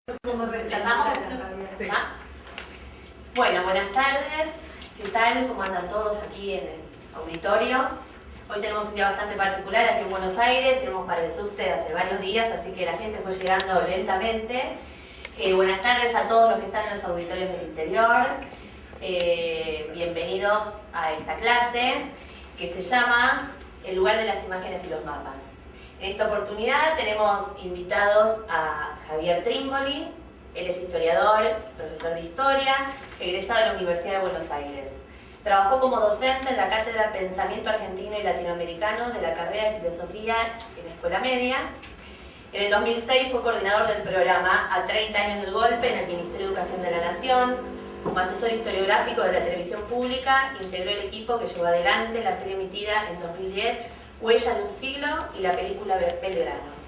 ¿Empezamos? Sí. ¿Ya? Bueno, buenas tardes. ¿Qué tal? ¿Cómo andan todos aquí en el auditorio? Hoy tenemos un día bastante particular aquí en Buenos Aires. Tenemos paro de subte hace varios días, así que la gente fue llegando lentamente. Buenas tardes a todos los que están en los auditorios del interior. Bienvenidos a esta clase que se llama El lugar de las imágenes y los mapas. En esta oportunidad tenemos invitados a Javier Trimboli. Él es historiador, profesor de historia, egresado de la Universidad de Buenos Aires. Trabajó como docente en la cátedra Pensamiento Argentino y Latinoamericano de la carrera de Filosofía en la Escuela Media. En el 2006 fue coordinador del programa A 30 años del golpe en el Ministerio de Educación de la Nación. Como asesor historiográfico de la televisión pública, integró el equipo que llevó adelante la serie emitida en 2010, Huella de un siglo, y la película Belgrano.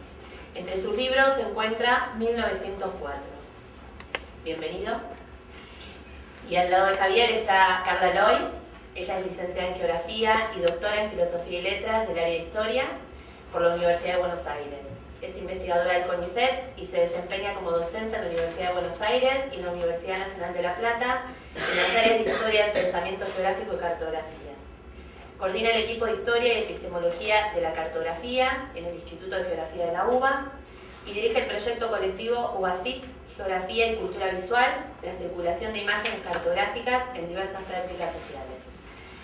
Entre sus libros se encuentra 1904. Bienvenido. Y al lado de Javier está Carla Lois. Ella es licenciada en Geografía y doctora en Filosofía y Letras del área de Historia por la Universidad de Buenos Aires. Es investigadora del CONICET y se desempeña como docente en la Universidad de Buenos Aires y en la Universidad Nacional de La Plata en las áreas de Historia, del Pensamiento Geográfico y Cartografía. Coordina el equipo de Historia y Epistemología de la Cartografía en el Instituto de Geografía de la UBA y dirige el proyecto colectivo UBACIT, Geografía y Cultura Visual, la circulación de imágenes cartográficas en diversas prácticas sociales.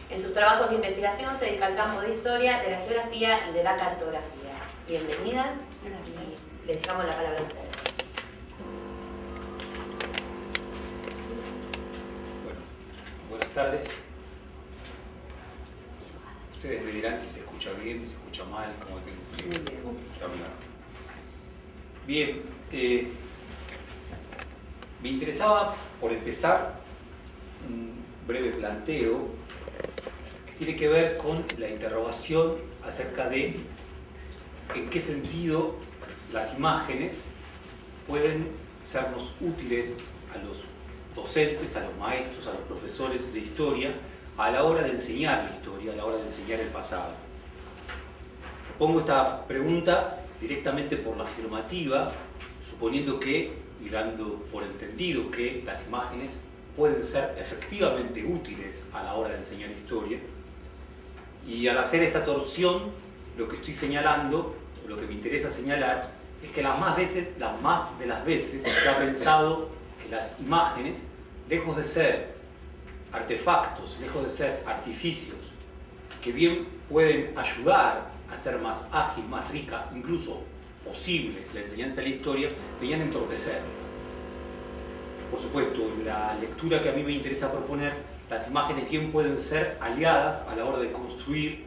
En sus trabajos de investigación se dedica al campo de historia, de la geografía y de la cartografía. Bienvenida y les dejamos la palabra a ustedes. Bueno, buenas tardes. Ustedes me dirán si se escucha bien, si se escucha mal, cómo tengo que hablar. Bien, me interesaba, por empezar, un breve planteo que tiene que ver con la interrogación acerca de en qué sentido las imágenes pueden sernos útiles a los docentes, a los maestros, a los profesores de historia, a la hora de enseñar la historia, a la hora de enseñar el pasado. Pongo esta pregunta directamente por la afirmativa, suponiendo que, y dando por entendido que las imágenes pueden ser efectivamente útiles a la hora de enseñar historia. Y al hacer esta torsión, lo que estoy señalando, o lo que me interesa señalar, es que las más de las veces se ha pensado que las imágenes, lejos de ser artefactos, lejos de ser artificios, que bien pueden ayudar a ser más ágil, más rica, incluso posible la enseñanza de la historia, venían a entorpecer. Por supuesto, en la lectura que a mí me interesa proponer, las imágenes bien pueden ser aliadas a la hora de construir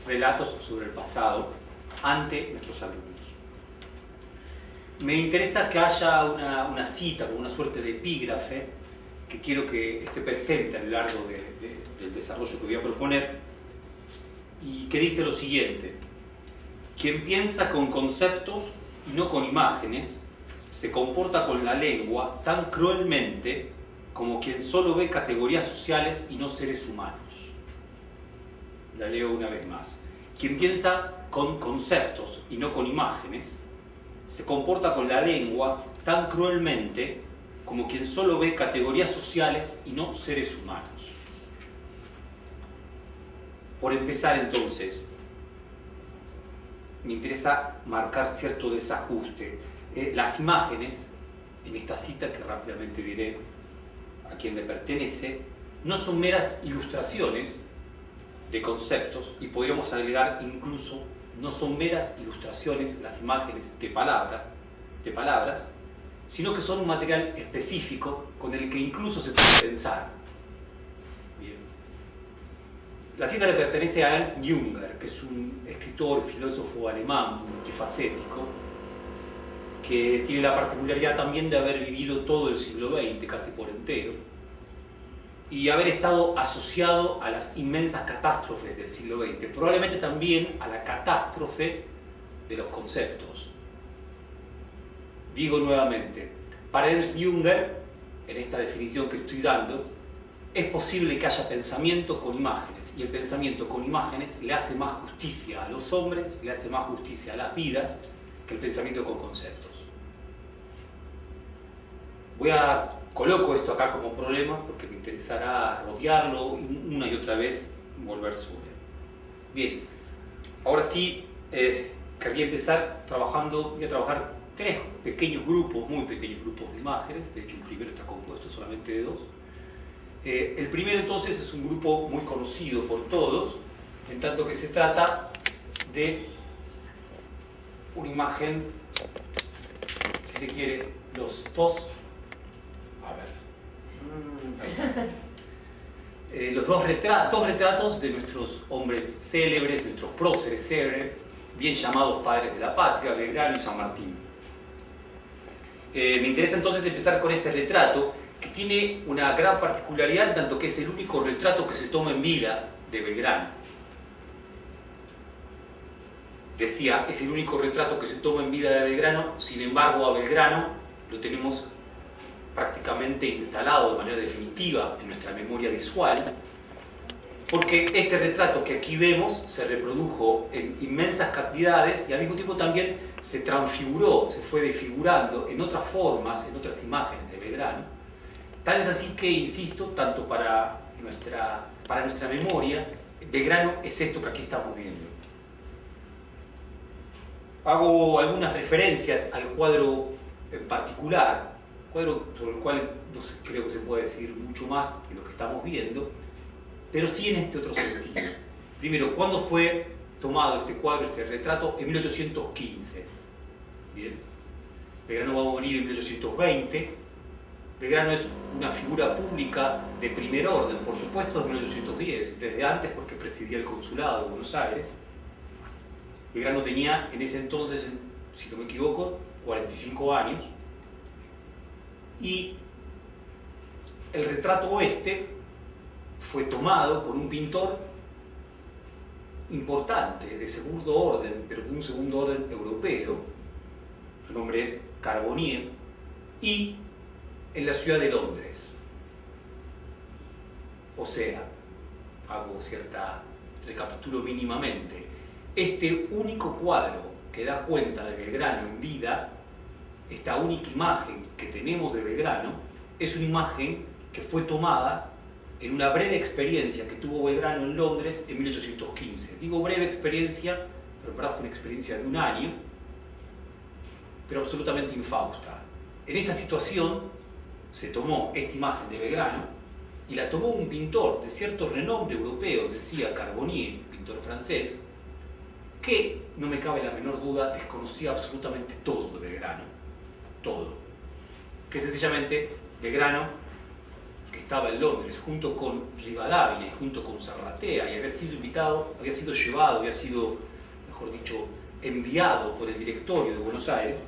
relatos sobre el pasado ante nuestros alumnos. Me interesa que haya una cita, como una suerte de epígrafe, que quiero que esté presente a lo largo del desarrollo que voy a proponer, y que dice lo siguiente: quien piensa con conceptos y no con imágenes, se comporta con la lengua tan cruelmente como quien solo ve categorías sociales y no seres humanos. La leo una vez más. Quien piensa con conceptos y no con imágenes, se comporta con la lengua tan cruelmente como quien solo ve categorías sociales y no seres humanos. Por empezar, entonces, me interesa marcar cierto desajuste. Las imágenes, en esta cita que rápidamente diré a quien le pertenece, no son meras ilustraciones de conceptos, y podríamos agregar incluso, no son meras ilustraciones las imágenes de palabras, sino que son un material específico con el que incluso se puede pensar. Bien. La cita le pertenece a Ernst Jünger, que es un escritor, filósofo alemán multifacético, que tiene la particularidad también de haber vivido todo el siglo XX, casi por entero, y haber estado asociado a las inmensas catástrofes del siglo XX, probablemente también a la catástrofe de los conceptos. Digo nuevamente, para Ernst Jünger, en esta definición que estoy dando, es posible que haya pensamiento con imágenes, y el pensamiento con imágenes le hace más justicia a los hombres, le hace más justicia a las vidas, que el pensamiento con conceptos. Coloco esto acá como problema porque me interesará rodearlo una y otra vez volver sobre. Bien, ahora sí quería empezar voy a trabajar 3 pequeños grupos, muy pequeños grupos de imágenes. De hecho, el primero está compuesto solamente de 2. El primero entonces es un grupo muy conocido por todos, en tanto que se trata de una imagen, si se quiere, los dos retratos de nuestros hombres célebres, nuestros próceres célebres, bien llamados padres de la patria, Belgrano y San Martín. Me interesa entonces empezar con este retrato, que tiene una gran particularidad, tanto que es el único retrato que se toma en vida de Belgrano. Decía, es el único retrato que se toma en vida de Belgrano, sin embargo a Belgrano lo tenemos prácticamente instalado de manera definitiva en nuestra memoria visual, porque este retrato que aquí vemos se reprodujo en inmensas cantidades y al mismo tiempo también se transfiguró, se fue desfigurando en otras formas, en otras imágenes de Belgrano. Tal es así que, insisto, tanto para nuestra memoria, Belgrano es esto que aquí estamos viendo. Hago algunas referencias al cuadro en particular, cuadro sobre el cual no sé, creo que se puede decir mucho más de lo que estamos viendo, pero sí en este otro sentido. Primero, ¿cuándo fue tomado este cuadro, este retrato? En 1815. Bien. Belgrano va a morir en 1820. Belgrano es una figura pública de primer orden, por supuesto desde 1810, desde antes porque presidía el consulado de Buenos Aires. Belgrano tenía en ese entonces, si no me equivoco, 45 años. Y el retrato fue tomado por un pintor importante, de segundo orden, pero de un segundo orden europeo. Su nombre es Carbonnier, y en la ciudad de Londres. O sea, recapitulo mínimamente, este único cuadro que da cuenta de Belgrano en vida, esta única imagen que tenemos de Belgrano, es una imagen que fue tomada en una breve experiencia que tuvo Belgrano en Londres en 1815. Digo breve experiencia, pero en verdad fue una experiencia de un año, pero absolutamente infausta. En esa situación se tomó esta imagen de Belgrano y la tomó un pintor de cierto renombre europeo, decía Carbonnier, pintor francés, que, no me cabe la menor duda, desconocía absolutamente todo de Belgrano. Todo. Que sencillamente Belgrano, que estaba en Londres junto con Rivadavia y junto con Zarratea, y había sido llevado, mejor dicho, enviado por el directorio de Buenos Aires,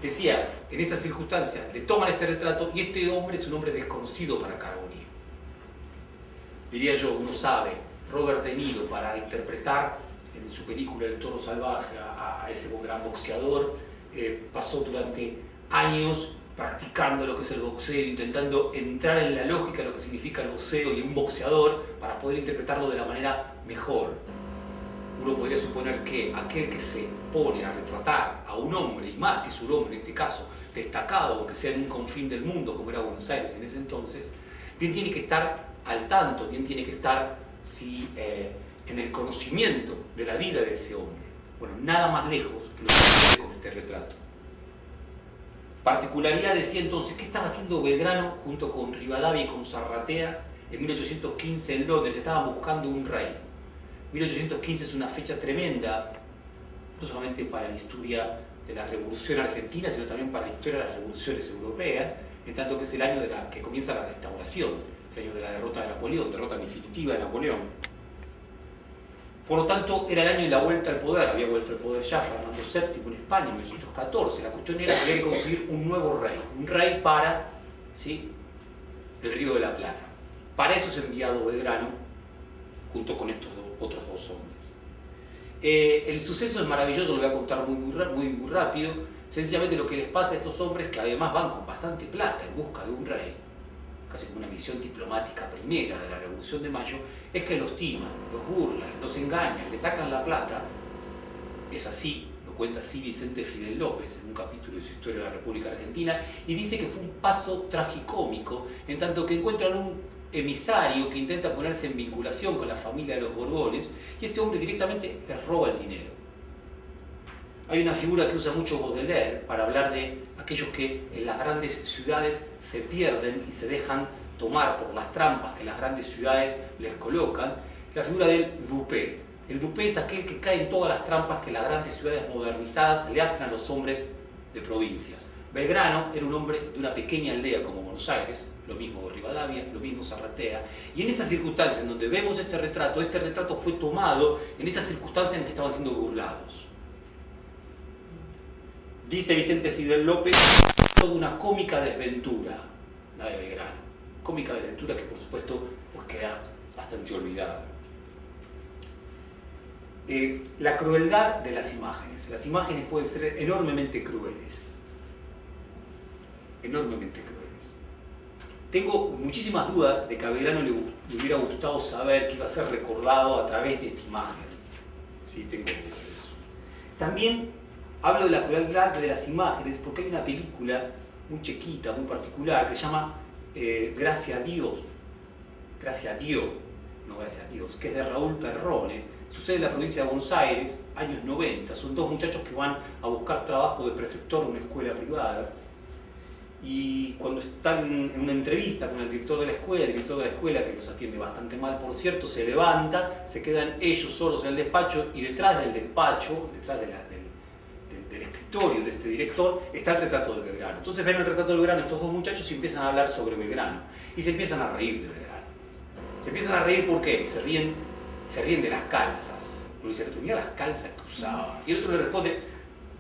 decía, en esas circunstancias le toman este retrato y este hombre es un hombre desconocido para Carbonnier. Diría yo, uno sabe, Robert De Niro, para interpretar en su película El toro salvaje a ese gran boxeador, pasó durante años practicando lo que es el boxeo, intentando entrar en la lógica de lo que significa el boxeo y un boxeador para poder interpretarlo de la manera mejor. Uno podría suponer que aquel que se pone a retratar a un hombre, y más si es un hombre en este caso destacado, aunque sea en un confín del mundo como era Buenos Aires en ese entonces, bien tiene que estar al tanto, bien tiene que estar en el conocimiento de la vida de ese hombre. Bueno, nada más lejos que lo que sucede con este retrato. Particularidad decía entonces, ¿qué estaba haciendo Belgrano junto con Rivadavia y con Zarratea en 1815 en Londres? Estaban buscando un rey. 1815 es una fecha tremenda, no solamente para la historia de la Revolución Argentina, sino también para la historia de las revoluciones europeas, en tanto que es el año que comienza la Restauración, el año de la derrota de Napoleón, derrota definitiva de Napoleón. Por lo tanto, era el año de la vuelta al poder, había vuelto al poder ya Fernando VII en España en 1914. La cuestión era que había que conseguir un nuevo rey, un rey para el Río de la Plata. Para eso es enviado Belgrano junto con estos otros dos hombres. El suceso es maravilloso, lo voy a contar muy rápido. Sencillamente lo que les pasa a estos hombres, que además van con bastante plata en busca de un rey, casi como una misión diplomática primera de la Revolución de Mayo, es que los timan, los burlan, los engañan, le sacan la plata. Es así, lo cuenta así Vicente Fidel López en un capítulo de su Historia de la República Argentina, y dice que fue un paso tragicómico, en tanto que encuentran un emisario que intenta ponerse en vinculación con la familia de los Borbones, y este hombre directamente les roba el dinero. Hay una figura que usa mucho Baudelaire para hablar de aquellos que en las grandes ciudades se pierden y se dejan tomar por las trampas que las grandes ciudades les colocan, la figura del dupé. El dupé es aquel que cae en todas las trampas que las grandes ciudades modernizadas le hacen a los hombres de provincias. Belgrano era un hombre de una pequeña aldea como Buenos Aires, lo mismo Rivadavia, lo mismo Zarratea, y en esas circunstancias en donde vemos este retrato fue tomado en esas circunstancias en que estaban siendo burlados. Dice Vicente Fidel López, toda una cómica desventura, la de Belgrano. Cómica desventura que por supuesto pues queda bastante olvidada. La crueldad de las imágenes. Las imágenes pueden ser enormemente crueles. Enormemente crueles. Tengo muchísimas dudas de que a Belgrano le hubiera gustado saber que iba a ser recordado a través de esta imagen. Sí, tengo dudas de eso. También hablo de la crueldad de las imágenes porque hay una película muy chiquita, muy particular, que se llama Gracias a Dios, que es de Raúl Perrone. Sucede en la provincia de Buenos Aires, años 90. Son dos muchachos que van a buscar trabajo de preceptor en una escuela privada. Y cuando están en una entrevista con el director de la escuela, que los atiende bastante mal, por cierto, se levanta, se quedan ellos solos en el despacho, y detrás del despacho, detrás del escritorio de este director, está el retrato de Belgrano. Entonces ven el retrato de Belgrano estos dos muchachos y empiezan a hablar sobre Belgrano. Y se empiezan a reír de Belgrano. Se empiezan a reír porque se ríen de las calzas. Uno dice, mira las calzas que usaba. Y el otro le responde,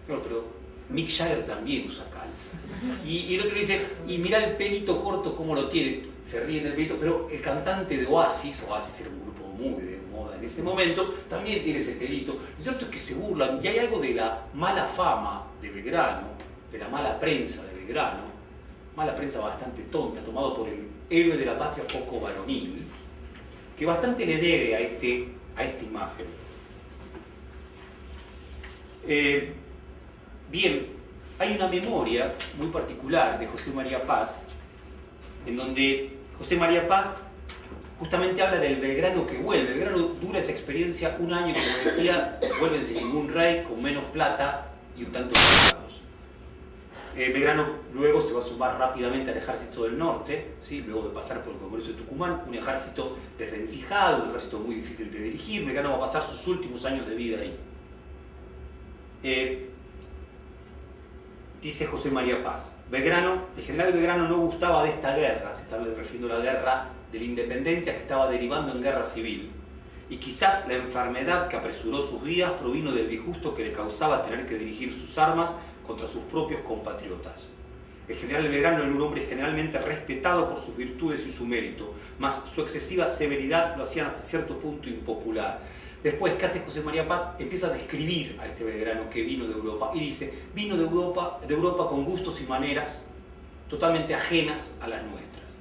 no, pero Mick Jagger también usa calzas. Y el otro le dice, y mira el pelito corto cómo lo tiene. Se ríen del pelito, pero el cantante de Oasis era un grupo muy de moda en ese momento, también tiene ese pelito. Lo cierto es que se burlan, y hay algo de la mala fama de Belgrano, de la mala prensa de Belgrano, mala prensa bastante tonta, tomado por el héroe de la patria poco varonil, que bastante le debe a esta imagen. Bien, hay una memoria muy particular de José María Paz, en donde José María Paz justamente habla del Belgrano que vuelve. Belgrano dura esa experiencia un año, como decía, vuelven sin ningún rey, con menos plata y un tanto de soldados. Belgrano luego se va a sumar rápidamente al ejército del norte, ¿sí? Luego de pasar por el Congreso de Tucumán, un ejército desvencijado, un ejército muy difícil de dirigir. Belgrano va a pasar sus últimos años de vida ahí. Dice José María Paz, el general Belgrano no gustaba de esta guerra, se está refiriendo a la guerra de la independencia que estaba derivando en guerra civil, y quizás la enfermedad que apresuró sus días provino del disgusto que le causaba tener que dirigir sus armas contra sus propios compatriotas. El general Belgrano era un hombre generalmente respetado por sus virtudes y su mérito, mas su excesiva severidad lo hacía hasta cierto punto impopular. Después, ¿qué hace José María Paz? Empieza a describir a este Belgrano que vino de Europa, y dice, vino de Europa con gustos y maneras totalmente ajenas a las nuestras.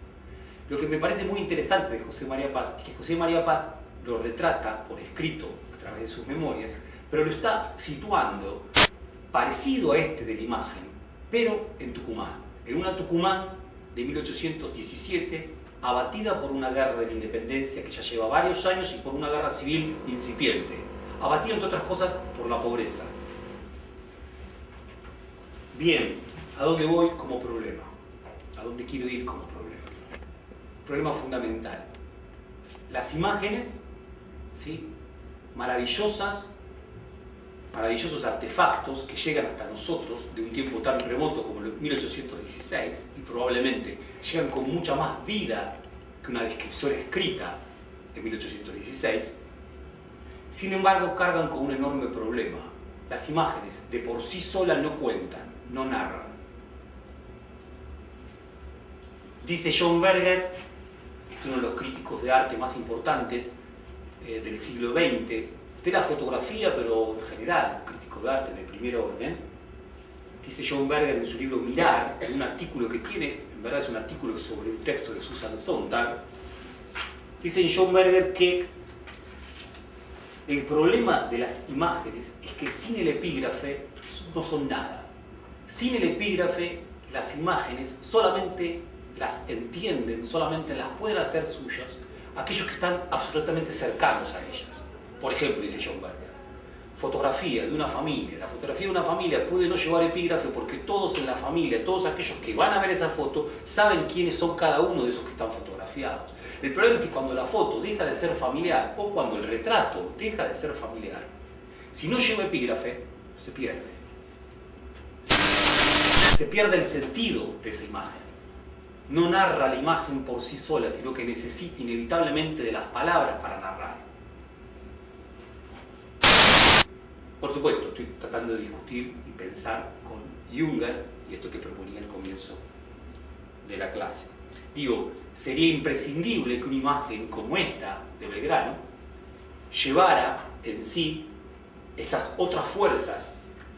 Lo que me parece muy interesante de José María Paz es que José María Paz lo retrata por escrito a través de sus memorias, pero lo está situando parecido a este de la imagen, pero en Tucumán, en una Tucumán de 1817, abatida por una guerra de la independencia que ya lleva varios años y por una guerra civil incipiente, abatida entre otras cosas por la pobreza. Bien, ¿a dónde voy como problema? ¿A dónde quiero ir como problema? Problema fundamental. Las imágenes, ¿sí? Maravillosos artefactos que llegan hasta nosotros de un tiempo tan remoto como el 1816 y probablemente llegan con mucha más vida que una descripción escrita en 1816, sin embargo cargan con un enorme problema. Las imágenes de por sí solas no cuentan, no narran. Dice John Berger, que es uno de los críticos de arte más importantes del siglo XX, de la fotografía, pero en general, crítico de arte de primer orden. Dice John Berger en su libro Mirar, en un artículo que tiene, en verdad es un artículo sobre un texto de Susan Sontag, dice John Berger que El problema de las imágenes es que sin el epígrafe no son nada. Sin el epígrafe, las imágenes solamente las entienden, solamente las pueden hacer suyas aquellos que están absolutamente cercanos a ellas. Por ejemplo, dice John Berger, fotografía de una familia. La fotografía de una familia puede no llevar epígrafe porque todos en la familia, todos aquellos que van a ver esa foto, saben quiénes son cada uno de esos que están fotografiados. El problema es que cuando la foto deja de ser familiar o cuando el retrato deja de ser familiar, si no lleva epígrafe, se pierde. Se pierde el sentido de esa imagen. No narra la imagen por sí sola, sino que necesita inevitablemente de las palabras para narrar. Por supuesto, estoy tratando de discutir y pensar con Junger y esto que proponía al comienzo de la clase. Digo, sería imprescindible que una imagen como esta de Belgrano llevara en sí estas otras fuerzas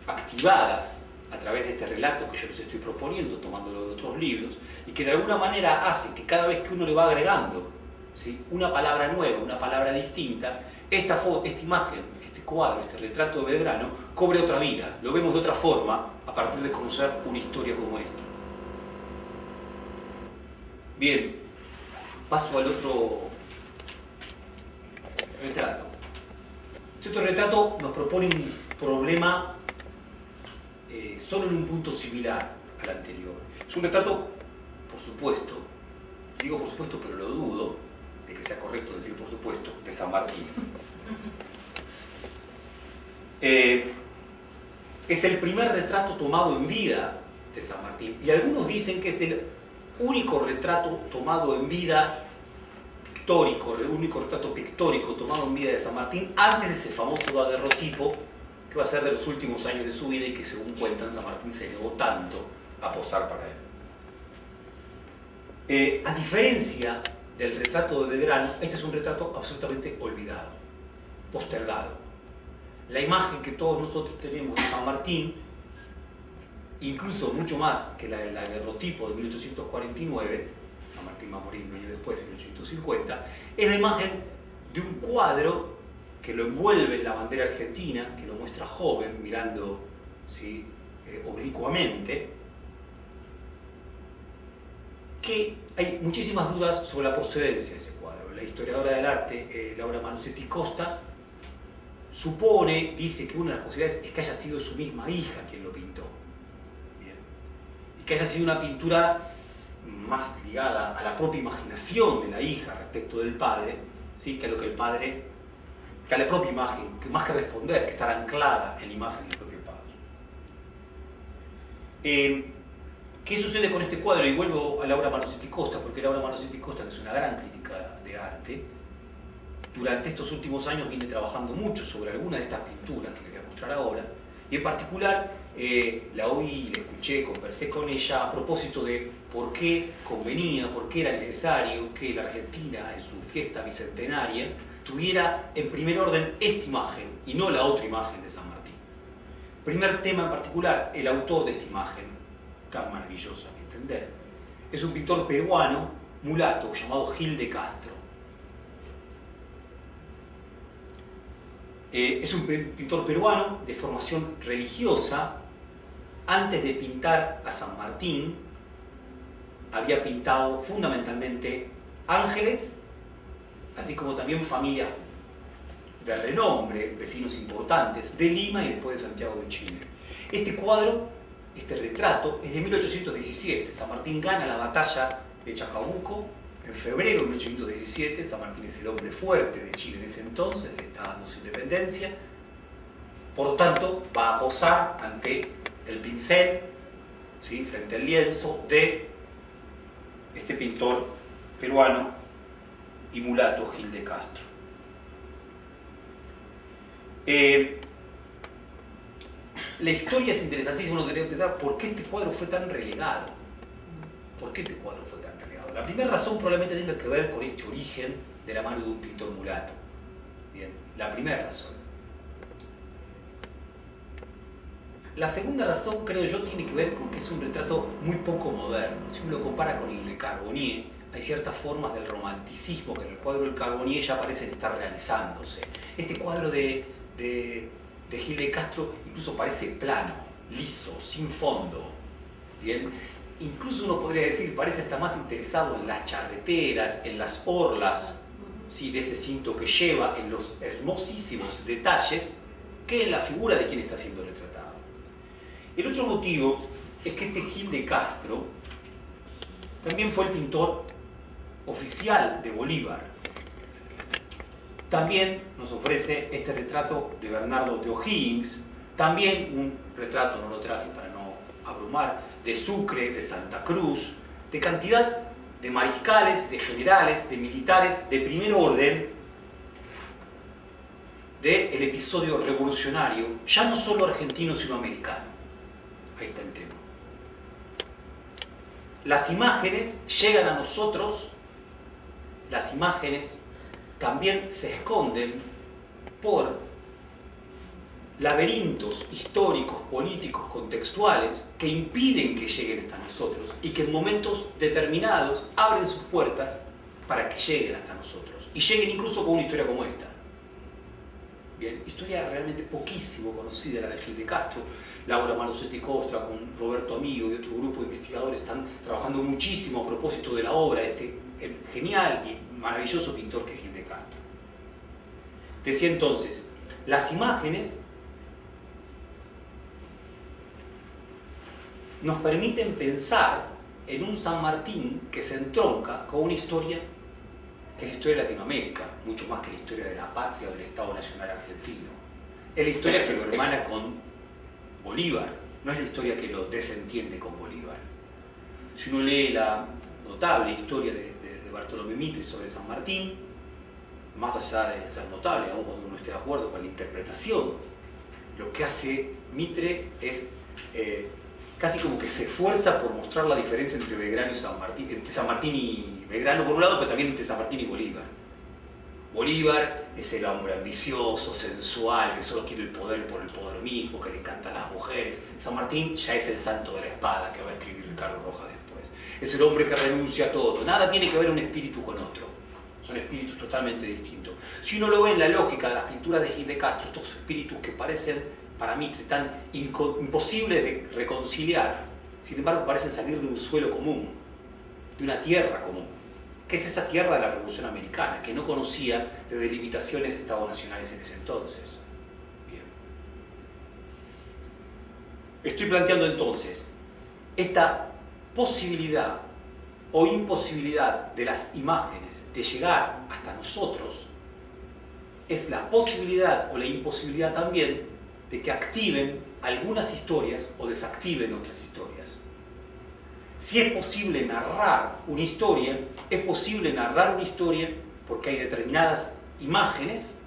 activadas a través de este relato que yo les estoy proponiendo, tomándolo de otros libros, y que de alguna manera hace que cada vez que uno le va agregando, ¿sí?, una palabra nueva, una palabra distinta, esta imagen, este cuadro, este retrato de Belgrano, cobre otra vida, lo vemos de otra forma a partir de conocer una historia como esta. Bien, paso al otro retrato. Este otro retrato nos propone un problema solo en un punto similar al anterior. Es un retrato, por supuesto, digo por supuesto, pero lo dudo de que sea correcto decir por supuesto, de San Martín. Es el primer retrato tomado en vida de San Martín, y algunos dicen que es el único retrato tomado en vida pictórico, el único retrato pictórico tomado en vida de San Martín antes de ese famoso daguerrotipo que va a ser de los últimos años de su vida y que, según cuentan, San Martín se negó tanto a posar para él. A diferencia del retrato de Belgrano, este es un retrato absolutamente olvidado, postergado. La imagen que todos nosotros tenemos de San Martín, incluso mucho más que la del daguerrotipo de 1849, San Martín va a morir un año después, en 1850, es la imagen de un cuadro que lo envuelve en la bandera argentina, que lo muestra joven, mirando, ¿sí?, oblicuamente, que hay muchísimas dudas sobre la procedencia de ese cuadro. La historiadora del arte, Laura Manosetti Costa, supone, dice que una de las posibilidades es que haya sido su misma hija quien lo pintó. Bien. Y que haya sido una pintura más ligada a la propia imaginación de la hija respecto del padre, ¿sí?, que a lo que el padre, que a la propia imagen, que más que responder, que estar anclada en la imagen del propio padre. ¿Qué sucede con este cuadro? Y vuelvo a Laura Manosetti Costa, porque Laura Manosetti Costa, que es una gran crítica de arte, durante estos últimos años viene trabajando mucho sobre algunas de estas pinturas que les voy a mostrar ahora, y en particular la oí, la escuché, conversé con ella a propósito de por qué convenía, por qué era necesario que la Argentina, en su fiesta bicentenaria, tuviera en primer orden esta imagen y no la otra imagen de San Martín. Primer tema en particular, el autor de esta imagen, tan maravillosa a mi entender, es un pintor peruano, mulato, llamado Gil de Castro. Es un pintor peruano de formación religiosa. Antes de pintar a San Martín, había pintado fundamentalmente ángeles, así como también familias de renombre, vecinos importantes, de Lima y después de Santiago de Chile. Este cuadro, este retrato, es de 1817. San Martín gana la batalla de Chacabuco en febrero de 1817. San Martín es el hombre fuerte de Chile en ese entonces, le está dando su independencia. Por lo tanto, va a posar ante el pincel, ¿sí?, frente al lienzo de este pintor peruano y mulato Gil de Castro. La historia es interesantísima, uno quería pensar por qué este cuadro fue tan relegado. ¿Por qué este cuadro fue tan relegado? La primera razón probablemente tenga que ver con este origen de la mano de un pintor mulato. Bien, la primera razón. La segunda razón, creo yo, tiene que ver con que es un retrato muy poco moderno. Si uno lo compara con el de Carbonnier, hay ciertas formas del romanticismo que en el cuadro del Carbonier ya parecen estar realizándose. Este cuadro de Gil de Castro incluso parece plano, liso, sin fondo. Bien, incluso uno podría decir, parece estar más interesado en las charreteras, en las orlas, ¿sí?, de ese cinto que lleva, en los hermosísimos detalles, que en la figura de quien está siendo retratado. El otro motivo es que este Gil de Castro también fue el pintor oficial de Bolívar. También nos ofrece este retrato de Bernardo de O'Higgins, también un retrato, no lo traje para no abrumar, de Sucre, de Santa Cruz, de cantidad de mariscales, de generales, de militares de primer orden del episodio revolucionario, ya no solo argentino sino americano. Ahí está el tema. Las imágenes llegan a nosotros, las imágenes también se esconden por laberintos históricos, políticos, contextuales que impiden que lleguen hasta nosotros y que en momentos determinados abren sus puertas para que lleguen hasta nosotros y lleguen incluso con una historia como esta. Bien, historia realmente poquísimo conocida, la de Gil de Castro. Laura Malosetti Costra con Roberto Amigo y otro grupo de investigadores están trabajando muchísimo a propósito de la obra de este genial y maravilloso pintor que es Gil de Castro. Decía entonces, las imágenes nos permiten pensar en un San Martín que se entronca con una historia que es la historia de Latinoamérica, mucho más que la historia de la patria o del Estado Nacional Argentino. Es la historia que lo hermana con Bolívar, no es la historia que lo desentiende con Bolívar. Si uno lee la notable historia de Bartolomé Mitre sobre San Martín, más allá de ser notable, aun cuando uno esté de acuerdo con la interpretación, lo que hace Mitre es casi como que se esfuerza por mostrar la diferencia entre Belgrano y San Martín, entre San Martín y Belgrano por un lado, pero también entre San Martín y Bolívar. Bolívar es el hombre ambicioso, sensual, que solo quiere el poder por el poder mismo, que le encantan las mujeres. San Martín ya es el santo de la espada, que va a escribir Ricardo Rojas después. Es el hombre que renuncia a todo. Nada tiene que ver un espíritu con otro. Son espíritus totalmente distintos. Si uno lo ve en la lógica de las pinturas de Gil de Castro, estos espíritus que parecen para Mitre tan imposibles de reconciliar, sin embargo parecen salir de un suelo común, de una tierra común, que es esa tierra de la Revolución Americana, que no conocía de delimitaciones de Estados nacionales en ese entonces. Bien. Estoy planteando entonces esta posibilidad o imposibilidad de las imágenes de llegar hasta nosotros, es la posibilidad o la imposibilidad también de que activen algunas historias o desactiven otras historias. Si es posible narrar una historia, es posible narrar una historia porque hay determinadas imágenes,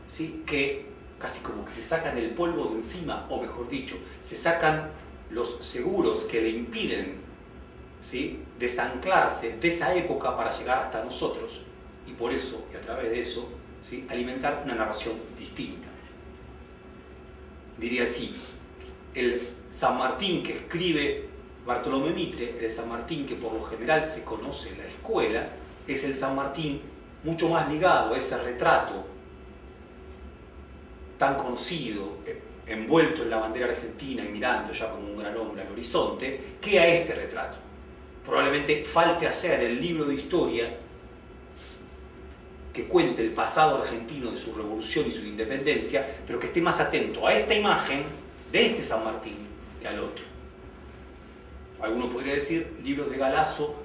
¿sí?, que casi como que se sacan el polvo de encima, o mejor dicho, se sacan los seguros que le impiden, ¿sí?, desanclarse de esa época para llegar hasta nosotros, y por eso, y a través de eso, ¿sí?, alimentar una narración distinta. Diría así, el San Martín que escribe Bartolomé Mitre, el San Martín que por lo general se conoce en la escuela, es el San Martín mucho más ligado a ese retrato tan conocido, envuelto en la bandera argentina y mirando ya como un gran hombre al horizonte, que a este retrato. Probablemente falte hacer el libro de historia que cuente el pasado argentino de su revolución y su independencia, pero que esté más atento a esta imagen de este San Martín que al otro. Alguno podría decir, libros de Galasso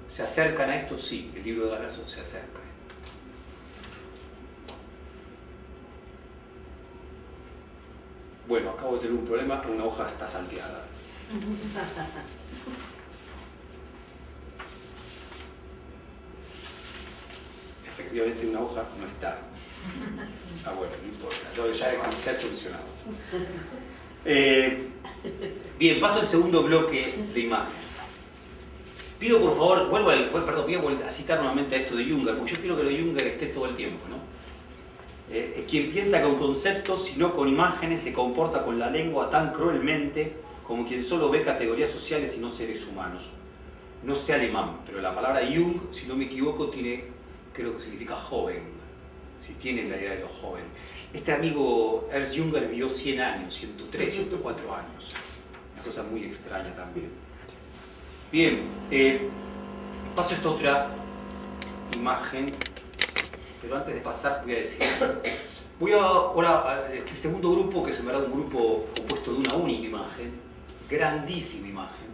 se acercan a esto. Sí, el libro de Galasso se acerca a esto. Bueno, acabo de tener un problema, una hoja está salteada. Efectivamente una hoja no está. Ah, bueno, no importa, ya he solucionado. Bien, paso al segundo bloque de imágenes. Pido por favor, vuelvo a citar nuevamente a esto de Junger, porque yo quiero que lo de Junger esté todo el tiempo, ¿no? Quien piensa con conceptos, sino con imágenes, se comporta con la lengua tan cruelmente como quien solo ve categorías sociales y no seres humanos. no sé alemán, pero la palabra Jung, si no me equivoco, creo que significa joven, si tienen la idea de los jóvenes. Este amigo Ernst Jünger vivió 100 años, 103, 104 años. Una cosa muy extraña también. Bien, paso a esta otra imagen, pero antes de pasar voy a decir... Voy ahora a este segundo grupo, que es en verdad un grupo compuesto de una única imagen, grandísima imagen.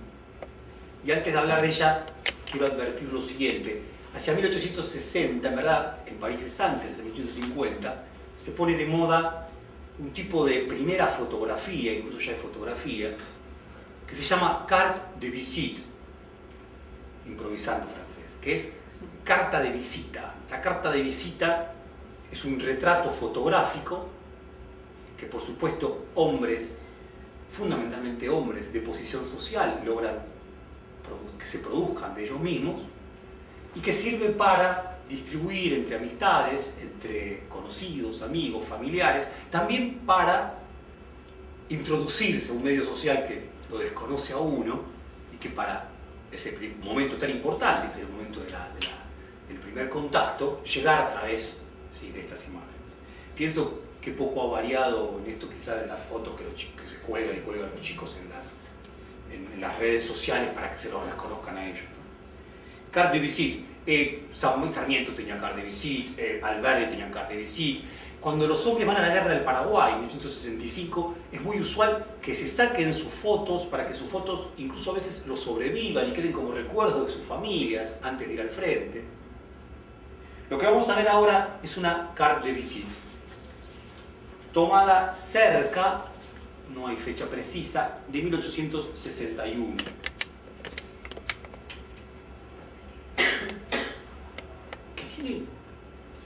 Y antes de hablar de ella, quiero advertir lo siguiente. Hacia 1860, en verdad, en París es antes, en 1850, se pone de moda un tipo de primera fotografía, incluso ya es fotografía, que se llama carte de visite, improvisando francés, que es carta de visita. La carta de visita es un retrato fotográfico que, por supuesto, hombres, fundamentalmente hombres de posición social, logran que se produzcan de ellos mismos y que sirve para distribuir entre amistades, entre conocidos, amigos, familiares, también para introducirse a un medio social que lo desconoce a uno y que para ese momento tan importante, que es el momento del primer contacto, llegar a través, sí, de estas imágenes. Pienso que poco ha variado en esto quizás de las fotos que se cuelgan y cuelgan los chicos en las redes sociales para que se los reconozcan a ellos. Carte de visite. Sarmiento tenía carte de visite, Alberdi tenía carte de visite. Cuando los hombres van a la guerra del Paraguay en 1865, es muy usual que se saquen sus fotos para que sus fotos incluso a veces los sobrevivan y queden como recuerdos de sus familias antes de ir al frente. Lo que vamos a ver ahora es una carte de visite, tomada cerca, no hay fecha precisa, de 1861. Que tiene,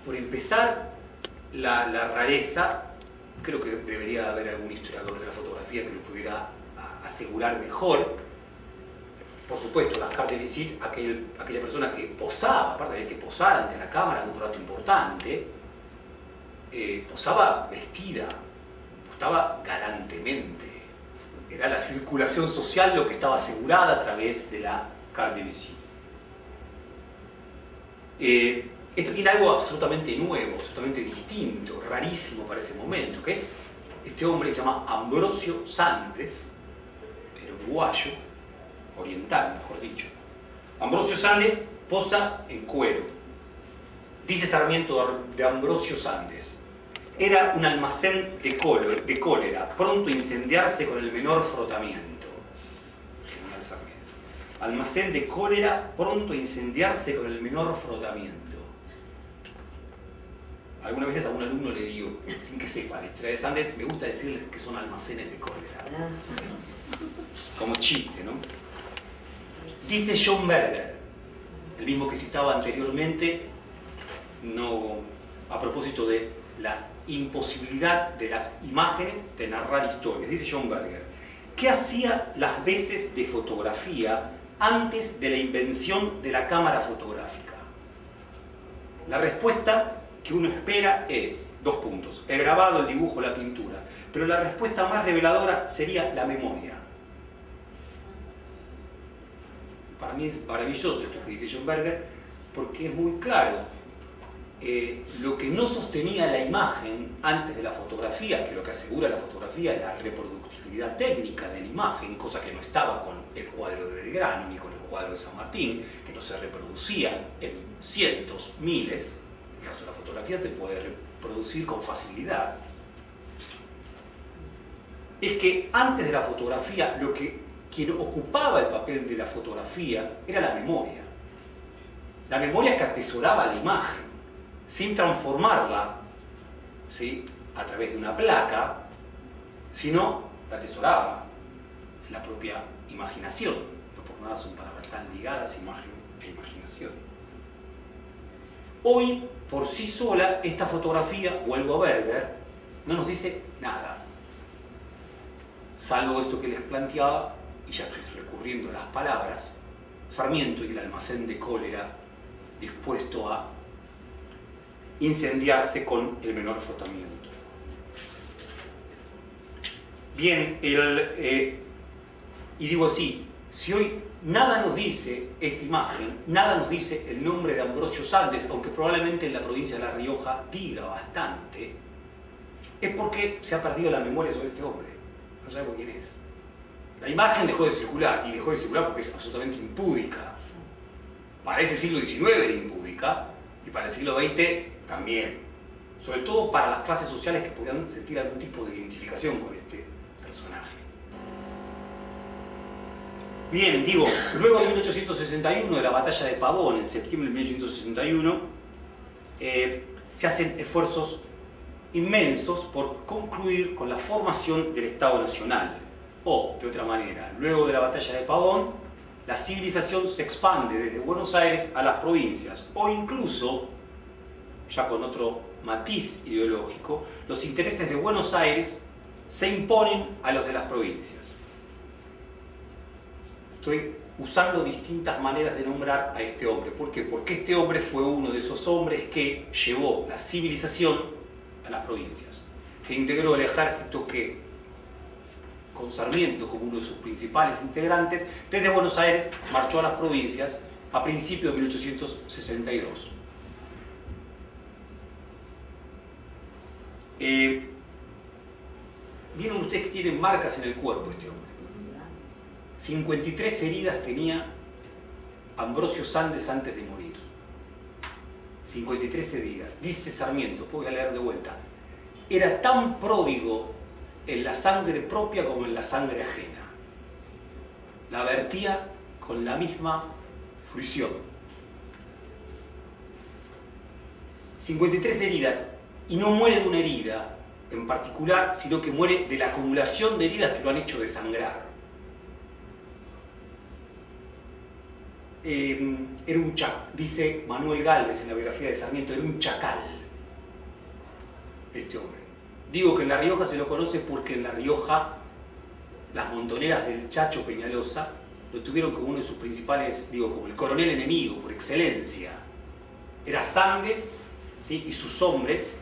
por empezar, la rareza, creo que debería haber algún historiador de la fotografía que lo pudiera asegurar mejor. Por supuesto, las cartes de visite, aquella persona que posaba, aparte de que posara ante la cámara de un rato importante, posaba vestida, posaba galantemente. Era la circulación social lo que estaba asegurada a través de la carte de visite. Esto tiene algo absolutamente nuevo, absolutamente distinto, rarísimo para ese momento, que es este hombre que se llama Ambrosio Sandes, el uruguayo, oriental, mejor dicho. Ambrosio Sandes posa en cuero. Dice Sarmiento de Ambrosio Sandes: era un almacén de cólera, pronto a incendiarse con el menor frotamiento. Genial Sarmiento. Almacén de cólera, pronto a incendiarse con el menor frotamiento. Algunas veces a un alumno le digo, sin que sepa la historia de Sandes, me gusta decirles que son almacenes de cólera. Como chiste, ¿no? Dice John Berger, el mismo que citaba anteriormente, a propósito de la imposibilidad de las imágenes de narrar historias. Dice John Berger: ¿qué hacía las veces de fotografía antes de la invención de la cámara fotográfica? La respuesta que uno espera es, dos puntos, el grabado, el dibujo, la pintura. Pero la respuesta más reveladora sería la memoria. Para mí es maravilloso esto que dice John Berger, porque es muy claro. Lo que no sostenía la imagen antes de la fotografía, que lo que asegura la fotografía es la reproductibilidad técnica de la imagen, cosa que no estaba con el cuadro de Belgrano ni con el cuadro de San Martín, que no se reproducía en cientos, miles. En el caso de la fotografía se puede reproducir con facilidad. Es que antes de la fotografía, quien ocupaba el papel de la fotografía era la memoria. La memoria que atesoraba la imagen, sin transformarla, ¿sí?, a través de una placa, sino la atesoraba en la propia imaginación. No por nada son palabras tan ligadas, imagen e imaginación. Hoy, por sí sola, esta fotografía, vuelvo a Berger, no nos dice nada. Salvo esto que les planteaba, y ya estoy recurriendo a las palabras, Sarmiento y el almacén de cólera dispuesto a incendiarse con el menor frotamiento. Bien, y digo así, Si hoy nada nos dice esta imagen, nada nos dice el nombre de Ambrosio Sandes, aunque probablemente en la provincia de La Rioja diga bastante, es porque se ha perdido la memoria sobre este hombre. No sabemos quién es. La imagen dejó de circular, y dejó de circular porque es absolutamente impúdica. Para ese siglo XIX era impúdica, y para el siglo XX también. Sobre todo para las clases sociales que podían sentir algún tipo de identificación con este personaje. Bien, digo, luego de 1861, de la batalla de Pavón, en septiembre de 1861, se hacen esfuerzos inmensos por concluir con la formación del Estado Nacional. O, de otra manera, luego de la batalla de Pavón, la civilización se expande desde Buenos Aires a las provincias, o incluso, ya con otro matiz ideológico, los intereses de Buenos Aires se imponen a los de las provincias. Estoy usando distintas maneras de nombrar a este hombre. ¿Por qué? Porque este hombre fue uno de esos hombres que llevó la civilización a las provincias, que integró el ejército que, con Sarmiento como uno de sus principales integrantes, desde Buenos Aires marchó a las provincias a principios de 1862. Vieron ustedes que tiene marcas en el cuerpo este hombre. 53 heridas tenía Ambrosio Sandes antes de morir. 53 heridas. Dice Sarmiento, voy a leer de vuelta. Era tan pródigo en la sangre propia como en la sangre ajena. La vertía con la misma fruición. 53 heridas, y no muere de una herida en particular, sino que muere de la acumulación de heridas que lo han hecho desangrar. Era un chacal, dice Manuel Gálvez en la biografía de Sarmiento, era un chacal este hombre. Digo que en La Rioja se lo conoce porque en La Rioja las montoneras del Chacho Peñalosa lo tuvieron como uno de sus principales, digo, como el coronel enemigo por excelencia. Era Sandes, ¿sí?, y sus hombres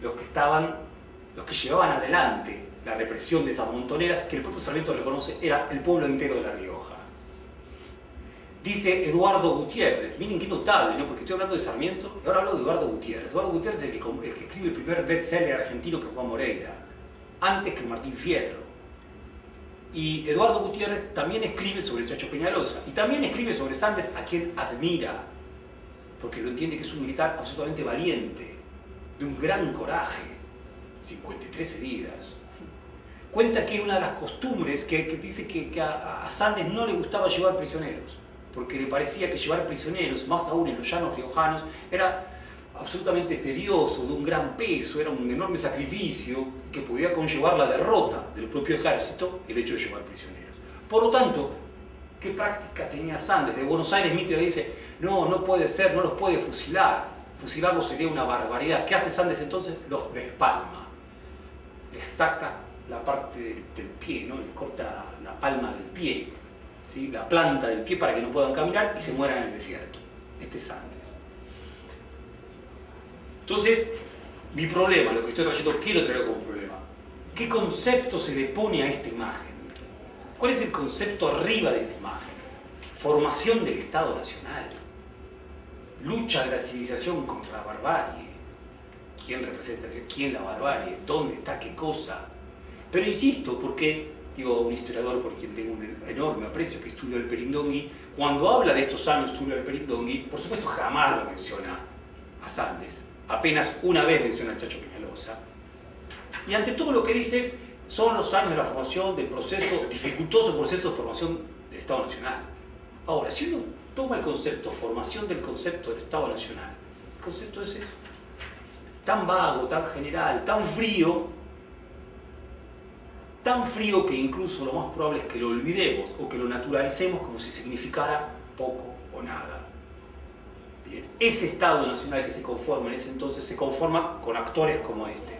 los que llevaban adelante la represión de esas montoneras, que el propio Sarmiento reconoce era el pueblo entero de La Rioja. Dice Eduardo Gutiérrez, miren qué notable, ¿no? Porque estoy hablando de Sarmiento y ahora hablo de Eduardo Gutiérrez. Eduardo Gutiérrez es el que escribe el primer bestseller argentino, que Juan Moreira, antes que Martín Fierro. Y Eduardo Gutiérrez también escribe sobre el Chacho Peñalosa y también escribe sobre Sandes, a quien admira, porque lo entiende que es un militar absolutamente valiente, de un gran coraje. 53 heridas. Cuenta que una de las costumbres que dice que a Sandes no le gustaba llevar prisioneros, porque le parecía que llevar prisioneros, más aún en los llanos riojanos, era absolutamente tedioso, de un gran peso, era un enorme sacrificio que podía conllevar la derrota del propio ejército, el hecho de llevar prisioneros. Por lo tanto, ¿qué práctica tenía Sandes? De Buenos Aires Mitre le dice, no, no puede ser, no los puede fusilar, fusilarlos sería una barbaridad. ¿Qué hace Sandes entonces? Los despalma, les saca la parte del pie, ¿no? Les corta la palma del pie, ¿sí?, la planta del pie, para que no puedan caminar y se mueran en el desierto. Este es Sandes. Entonces, mi problema, lo que estoy trayendo, quiero traer como problema, ¿qué concepto se le pone a esta imagen? ¿Cuál es el concepto arriba de esta imagen? Formación del Estado Nacional, lucha de la civilización contra la barbarie. ¿Quién representa? ¿Quién la barbarie? ¿Dónde está? ¿Qué cosa? Pero insisto, porque, digo, un historiador por quien tengo un enorme aprecio, que es Tulio Alperindongui, cuando habla de estos años Tulio Alperindongui, por supuesto jamás lo menciona a Sandes, apenas una vez menciona al Chacho Peñalosa, y ante todo lo que dice son los años de la formación del proceso, dificultoso proceso de formación del Estado Nacional. Ahora, si uno toma el concepto, formación del concepto del Estado Nacional, el concepto es eso, tan vago, tan general, tan frío que incluso lo más probable es que lo olvidemos o que lo naturalicemos como si significara poco o nada. Bien, ese Estado Nacional que se conforma en ese entonces se conforma con actores como este.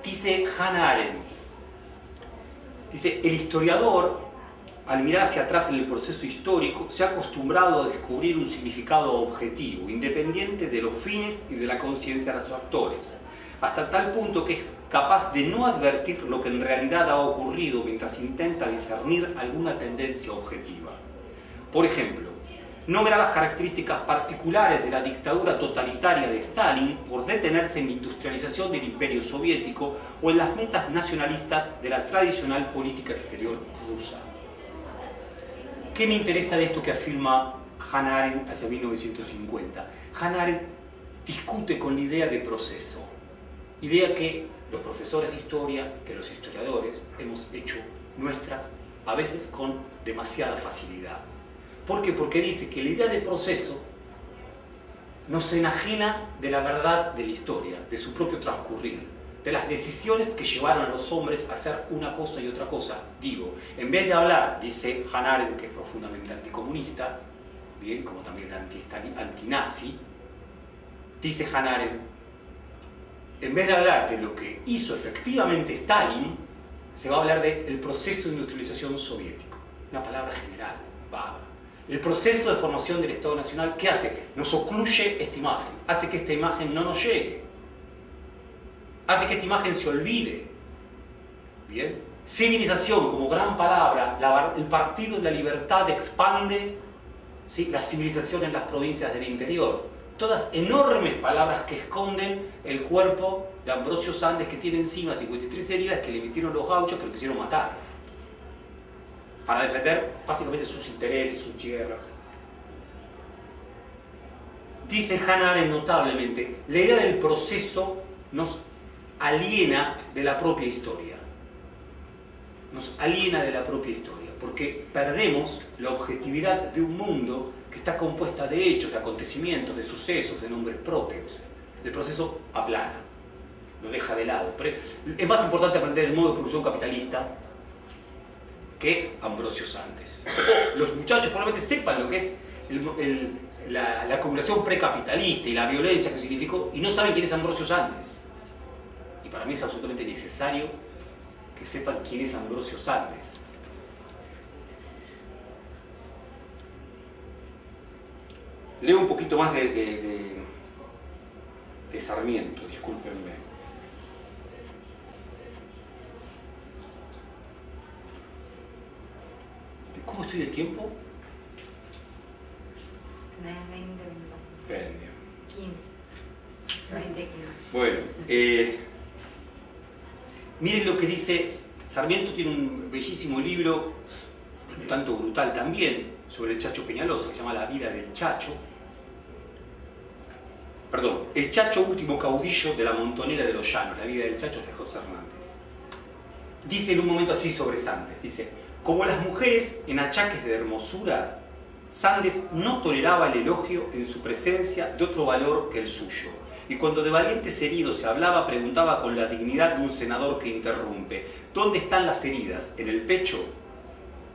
Dice Hannah Arendt, dice, el historiador, al mirar hacia atrás en el proceso histórico, se ha acostumbrado a descubrir un significado objetivo, independiente de los fines y de la conciencia de los actores. hasta tal punto que es capaz de no advertir lo que en realidad ha ocurrido mientras intenta discernir alguna tendencia objetiva. Por ejemplo, no verá las características particulares de la dictadura totalitaria de Stalin por detenerse en la industrialización del imperio soviético o en las metas nacionalistas de la tradicional política exterior rusa. ¿Qué me interesa de esto que afirma Hannah Arendt hacia 1950? Hannah Arendt discute con la idea de proceso, idea que los profesores de historia, que los historiadores hemos hecho nuestra, a veces con demasiada facilidad. ¿Por qué? Porque dice que la idea de proceso nos enajena de la verdad de la historia, de su propio transcurrir, de las decisiones que llevaron a los hombres a hacer una cosa y otra cosa. Digo, en vez de hablar, dice Hannah Arendt, que es profundamente anticomunista, bien, como también antinazi, dice Hannah Arendt, en vez de hablar de lo que hizo efectivamente Stalin, se va a hablar del proceso de industrialización soviético. Una palabra general, vaga. El proceso de formación del Estado Nacional, ¿qué hace? Nos ocluye esta imagen, hace que esta imagen no nos llegue, hace que esta imagen se olvide. Bien. Civilización como gran palabra, el partido de la libertad expande, ¿sí?, la civilización en las provincias del interior. Todas enormes palabras que esconden el cuerpo de Ambrosio Sandes, que tiene encima 53 heridas que le metieron los gauchos, que lo quisieron matar para defender básicamente sus intereses, sus tierras. Dice Hannah Arendt notablemente, la idea del proceso nos aliena de la propia historia. Nos aliena de la propia historia, porque perdemos la objetividad de un mundo que está compuesta de hechos, de acontecimientos, de sucesos, de nombres propios. El proceso aplana, lo deja de lado. Pero es más importante aprender el modo de producción capitalista que Ambrosio Sandes. Los muchachos probablemente sepan lo que es la acumulación precapitalista y la violencia que significó, y no saben quién es Ambrosio Sandes. Y para mí es absolutamente necesario que sepan quién es Ambrosio Sandes. Leo un poquito más de Sarmiento, discúlpenme. ¿Cómo estoy de tiempo? Tenés 20, 15. 15. Bueno, miren lo que dice Sarmiento. Tiene un bellísimo libro, un tanto brutal también, sobre el Chacho Peñalosa, que se llama La vida del Chacho. Perdón, El Chacho, último caudillo de la Montonera de los Llanos. La vida del Chacho es de José Hernández. Dice en un momento así sobre Sandes, dice: como las mujeres en achaques de hermosura, Sandes no toleraba el elogio en su presencia de otro valor que el suyo. Y cuando de valientes heridos se hablaba, preguntaba con la dignidad de un senador que interrumpe: ¿dónde están las heridas? ¿En el pecho?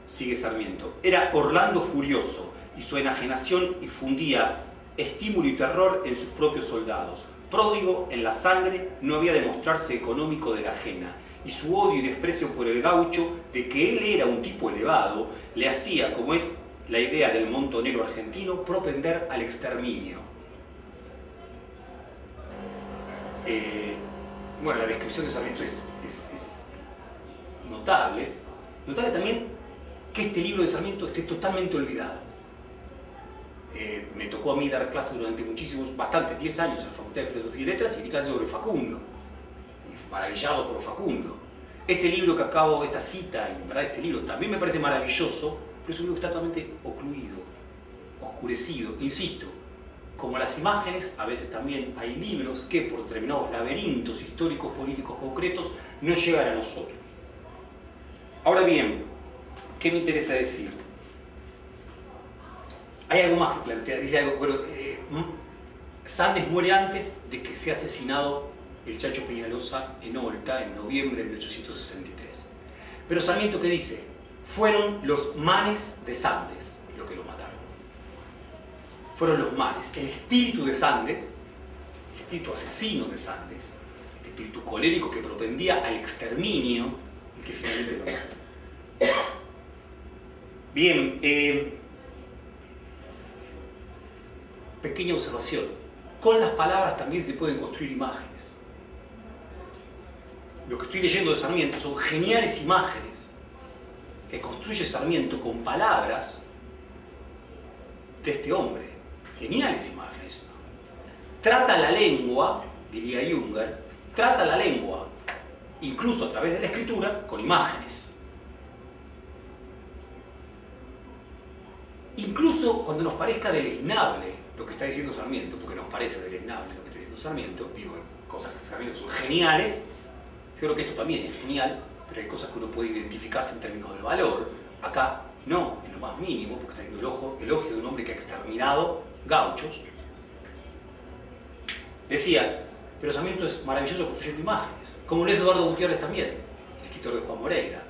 Sigue Sarmiento. Era Orlando furioso, y su enajenación infundía estímulo y terror en sus propios soldados. Pródigo en la sangre, no había de mostrarse económico de la ajena, y su odio y desprecio por el gaucho, de que él era un tipo elevado, le hacía, como es la idea del montonero argentino, propender al exterminio. Bueno, la descripción de Sarmiento es notable. Notable también que este libro de Sarmiento esté totalmente olvidado. Me tocó a mí dar clases durante bastantes, 10 años en la Facultad de Filosofía y Letras, y di clases sobre Facundo, y maravillado por Facundo. Este libro que acabo, esta cita, y en verdad este libro también me parece maravilloso, pero es un libro que está totalmente ocluido, oscurecido. Insisto, como las imágenes, a veces también hay libros que por determinados laberintos históricos, políticos concretos, no llegan a nosotros. Ahora bien, ¿qué me interesa decir? Hay algo más que plantea, dice algo, bueno, Sandes muere antes de que sea asesinado el Chacho Peñalosa en Olta, en noviembre de 1863. Pero Sarmiento, ¿qué dice? Fueron los manes de Sandes los que lo mataron. Fueron los manes. El espíritu de Sandes, el espíritu asesino de Sandes, este espíritu colérico que propendía al exterminio, el que finalmente lo mató. Bien, pequeña observación. Con las palabras también se pueden construir imágenes. lo que estoy leyendo de Sarmiento son geniales imágenes que construye Sarmiento con palabras de este hombre. Geniales imágenes. Trata la lengua, diría Junger, trata la lengua, incluso a través de la escritura, con imágenes. Incluso cuando nos parezca deleznable lo que está diciendo Sarmiento, porque nos parece deleznable lo que está diciendo Sarmiento, digo, cosas que Sarmiento son geniales, yo creo que esto también es genial, pero hay cosas que uno puede identificarse en términos de valor. Acá no, en lo más mínimo, porque está haciendo el elogio de un hombre que ha exterminado gauchos. Decía, pero Sarmiento es maravilloso construyendo imágenes, como lo es Eduardo Gutiérrez también, el escritor de Juan Moreira,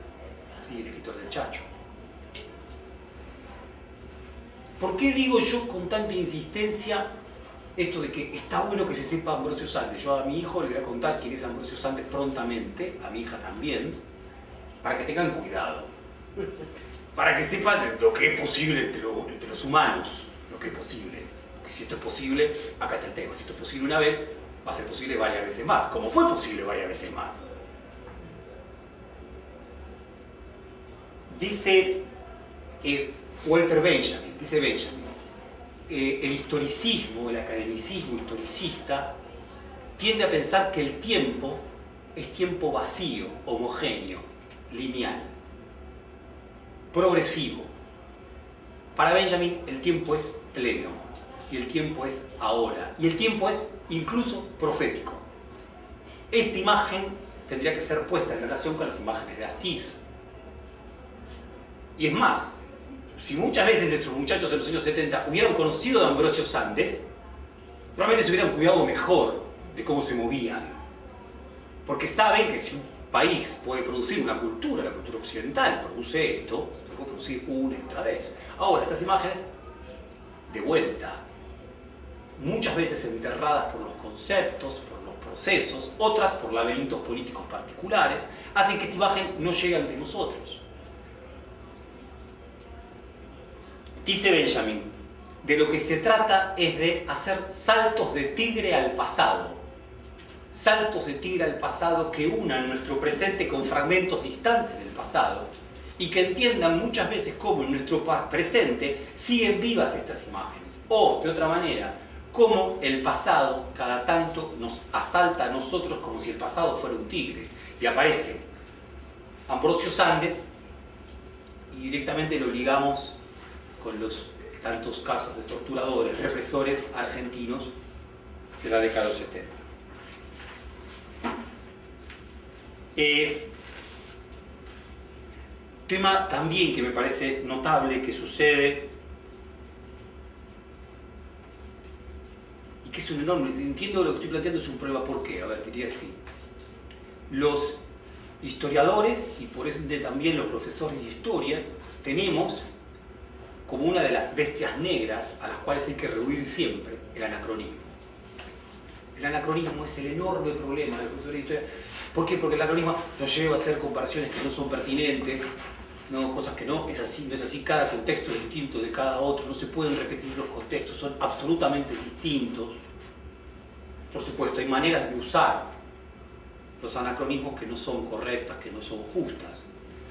¿sí? El escritor del Chacho. ¿Por qué digo yo con tanta insistencia esto de que está bueno que se sepa Ambrosio Sandes? Yo a mi hijo le voy a contar quién es Ambrosio Sandes prontamente, a mi hija también, para que tengan cuidado, para que sepan lo que es posible entre los humanos, lo que es posible. Porque si esto es posible, acá está el tema, si esto es posible una vez, va a ser posible varias veces más, como fue posible varias veces más. Dice Walter Benjamin, el historicismo, el academicismo historicista, tiende a pensar que el tiempo es tiempo vacío, homogéneo, lineal, progresivo. Para Benjamin el tiempo es pleno, y el tiempo es ahora, y el tiempo es incluso profético. Esta imagen tendría que ser puesta en relación con las imágenes de Astiz. Y es más, si muchas veces nuestros muchachos en los años 70 hubieran conocido a Ambrosio Sandes, probablemente se hubieran cuidado mejor de cómo se movían. Porque saben que si un país puede producir una cultura, la cultura occidental produce esto, lo puede producir una y otra vez. Ahora, estas imágenes, de vuelta, muchas veces enterradas por los conceptos, por los procesos, otras por laberintos políticos particulares, hacen que esta imagen no llegue ante nosotros. Dice Benjamin, de lo que se trata es de hacer saltos de tigre al pasado. Saltos de tigre al pasado que unan nuestro presente con fragmentos distantes del pasado y que entiendan muchas veces cómo en nuestro presente siguen vivas estas imágenes. O, de otra manera, cómo el pasado cada tanto nos asalta a nosotros como si el pasado fuera un tigre. Y aparece Ambrosio Sandes y directamente lo ligamos con los tantos casos de torturadores, represores argentinos de la década de los 70. Tema también que me parece notable que sucede y que es un enorme, entiendo lo que estoy planteando, es un prueba por qué, a ver, diría así. Los historiadores y por ende también los profesores de historia tenemos como una de las bestias negras a las cuales hay que rehuir siempre el anacronismo. El anacronismo es el enorme problema del profesor de historia. ¿Por qué? Porque el anacronismo nos lleva a hacer comparaciones que no son pertinentes, no, cosas que no es así, cada contexto es distinto de cada otro, no se pueden repetir los contextos, son absolutamente distintos. Por supuesto, hay maneras de usar los anacronismos que no son correctas, que no son justas.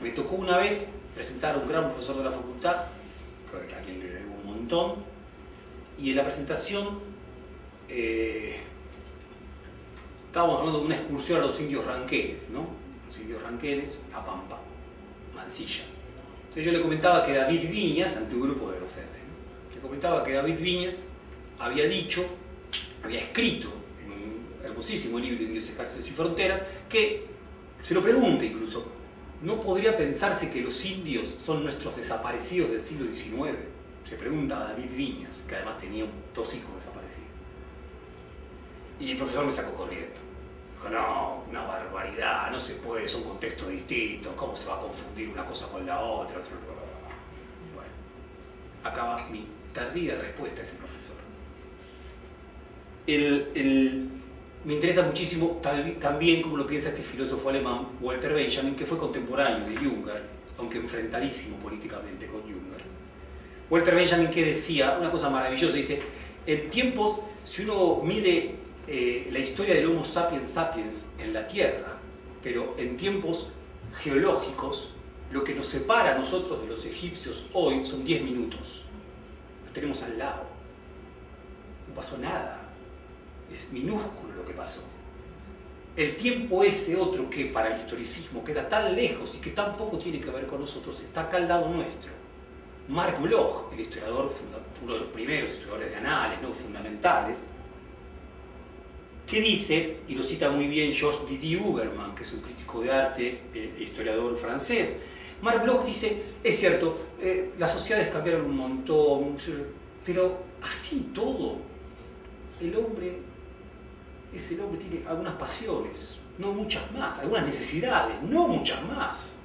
Me tocó una vez presentar a un gran profesor de la facultad, a quien le debo un montón, y en la presentación estábamos hablando de una excursión a los indios ranqueles, ¿no? Los indios ranqueles, a Pampa, Mansilla. Entonces yo le comentaba que David Viñas, ante un grupo de docentes, ¿no? Le comentaba que David Viñas había escrito en un hermosísimo libro de Indios, Ejércitos y Fronteras, que, se lo pregunta incluso, ¿no podría pensarse que los indios son nuestros desaparecidos del siglo XIX? Se pregunta a David Viñas, que además tenía 2 hijos desaparecidos. Y el profesor me sacó corriendo. Dijo, no, una barbaridad, no se puede, son contextos distintos, ¿cómo se va a confundir una cosa con la otra? Bueno, acaba mi tardía respuesta a ese profesor. Me interesa muchísimo también cómo lo piensa este filósofo alemán, Walter Benjamin, que fue contemporáneo de Junger, aunque enfrentadísimo políticamente con Junger. Walter Benjamin, que decía una cosa maravillosa, dice, en tiempos, si uno mide la historia del Homo sapiens sapiens en la Tierra, pero en tiempos geológicos, lo que nos separa a nosotros de los egipcios hoy son 10 minutos. Los tenemos al lado. No pasó nada. Es minúsculo lo que pasó. El tiempo ese otro que para el historicismo queda tan lejos y que tan poco tiene que ver con nosotros, está acá al lado nuestro. Marc Bloch, el historiador, uno de los primeros historiadores de anales, ¿no?, fundamentales, que dice, y lo cita muy bien Georges Didier Huberman, que es un crítico de arte e historiador francés. Marc Bloch dice, es cierto, las sociedades cambiaron un montón, pero así todo, el hombre tiene algunas pasiones, no muchas más, algunas necesidades, no muchas más.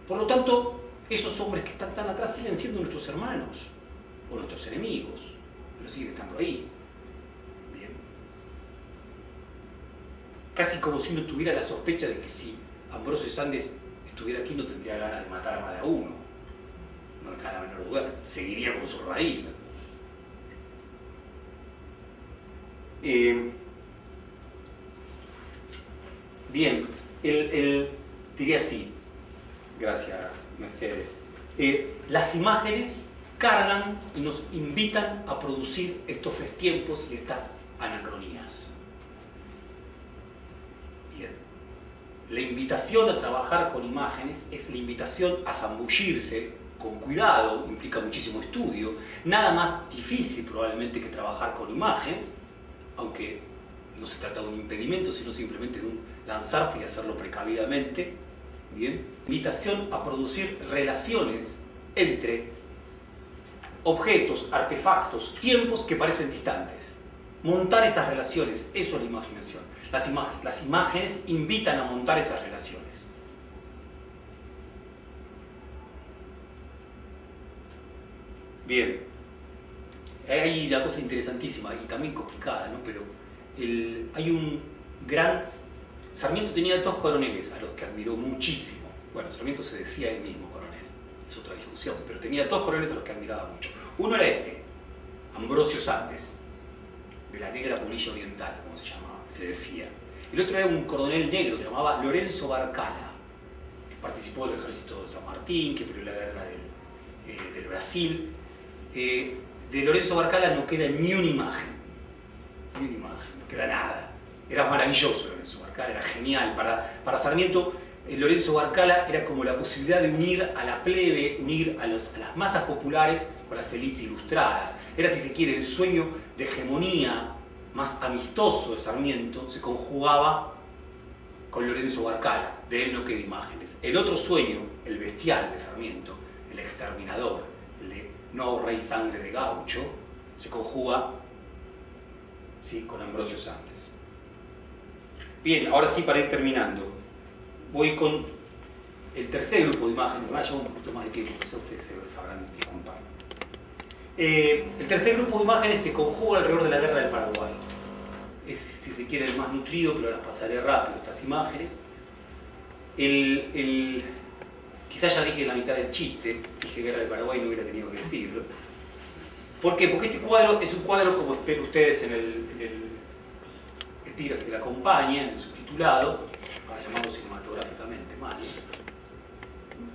Por lo tanto, esos hombres que están tan atrás siguen siendo nuestros hermanos, o nuestros enemigos, pero siguen estando ahí. Bien. Casi como si uno tuviera la sospecha de que si Ambrosio Sandes estuviera aquí no tendría ganas de matar a más de uno. No me cabe la menor duda, seguiría con su raíz. Bien, diría así, gracias Mercedes, las imágenes cargan y nos invitan a producir estos destiempos y estas anacronías. Bien, la invitación a trabajar con imágenes es la invitación a zambullirse con cuidado, implica muchísimo estudio, nada más difícil probablemente que trabajar con imágenes, aunque no se trata de un impedimento, sino simplemente de un lanzarse y hacerlo precavidamente. Bien, invitación a producir relaciones entre objetos, artefactos, tiempos que parecen distantes. Montar esas relaciones, eso es la imaginación. Las imágenes invitan a montar esas relaciones. Bien, hay una cosa interesantísima y también complicada, ¿no? Pero hay un gran... Sarmiento tenía dos coroneles a los que admiró muchísimo. Bueno, Sarmiento se decía él mismo coronel, es otra discusión, pero tenía dos coroneles a los que admiraba mucho. Uno era Ambrosio Sandes, de la Negra Punilla Oriental, como se llamaba, se decía. El otro era un coronel negro que se llamaba Lorenzo Barcala, que participó del ejército de San Martín, que peleó la guerra del Brasil. De Lorenzo Barcala no queda ni una imagen, no queda nada. Era maravilloso Lorenzo Barcala, era genial. Para Sarmiento, Lorenzo Barcala era como la posibilidad de unir a la plebe, unir a las masas populares con las élites ilustradas. Era, si se quiere, el sueño de hegemonía más amistoso de Sarmiento se conjugaba con Lorenzo Barcala, de él no queda imágenes. El otro sueño, el bestial de Sarmiento, el exterminador, el de no rey sangre de gaucho, se conjuga, ¿sí?, con Ambrosio Sandes. Bien, ahora sí, para ir terminando, voy con el tercer grupo de imágenes. Me va a llevar un poquito más de tiempo, quizá ustedes se sabrán disculpar. El tercer grupo de imágenes se conjuga alrededor de la Guerra del Paraguay. Es, si se quiere, el más nutrido, pero las pasaré rápido, estas imágenes. Quizás ya dije la mitad del chiste, dije Guerra del Paraguay y no hubiera tenido que decirlo. ¿Por qué? Porque este cuadro es un cuadro, como espero ustedes en el epígrafe que la acompaña, en el subtitulado, para llamarlo cinematográficamente mal.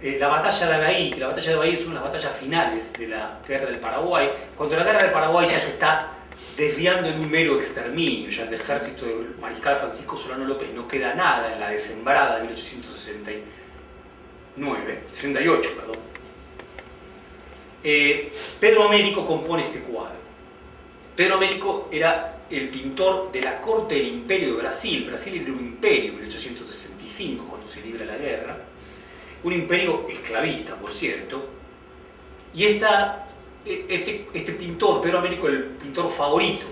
La batalla de Abaí, que la batalla de Abaí es una de las batallas finales de la Guerra del Paraguay, cuando la Guerra del Paraguay ya se está desviando en un mero exterminio, ya el ejército del mariscal Francisco Solano López no queda nada en la desembarada de 1868, perdón. Pedro Américo compone este cuadro. Pedro Américo era el pintor de la corte del Imperio de Brasil. Brasil era un imperio en 1865, cuando se libra la guerra. Un imperio esclavista, por cierto. Y este pintor, Pedro Américo, el pintor favorito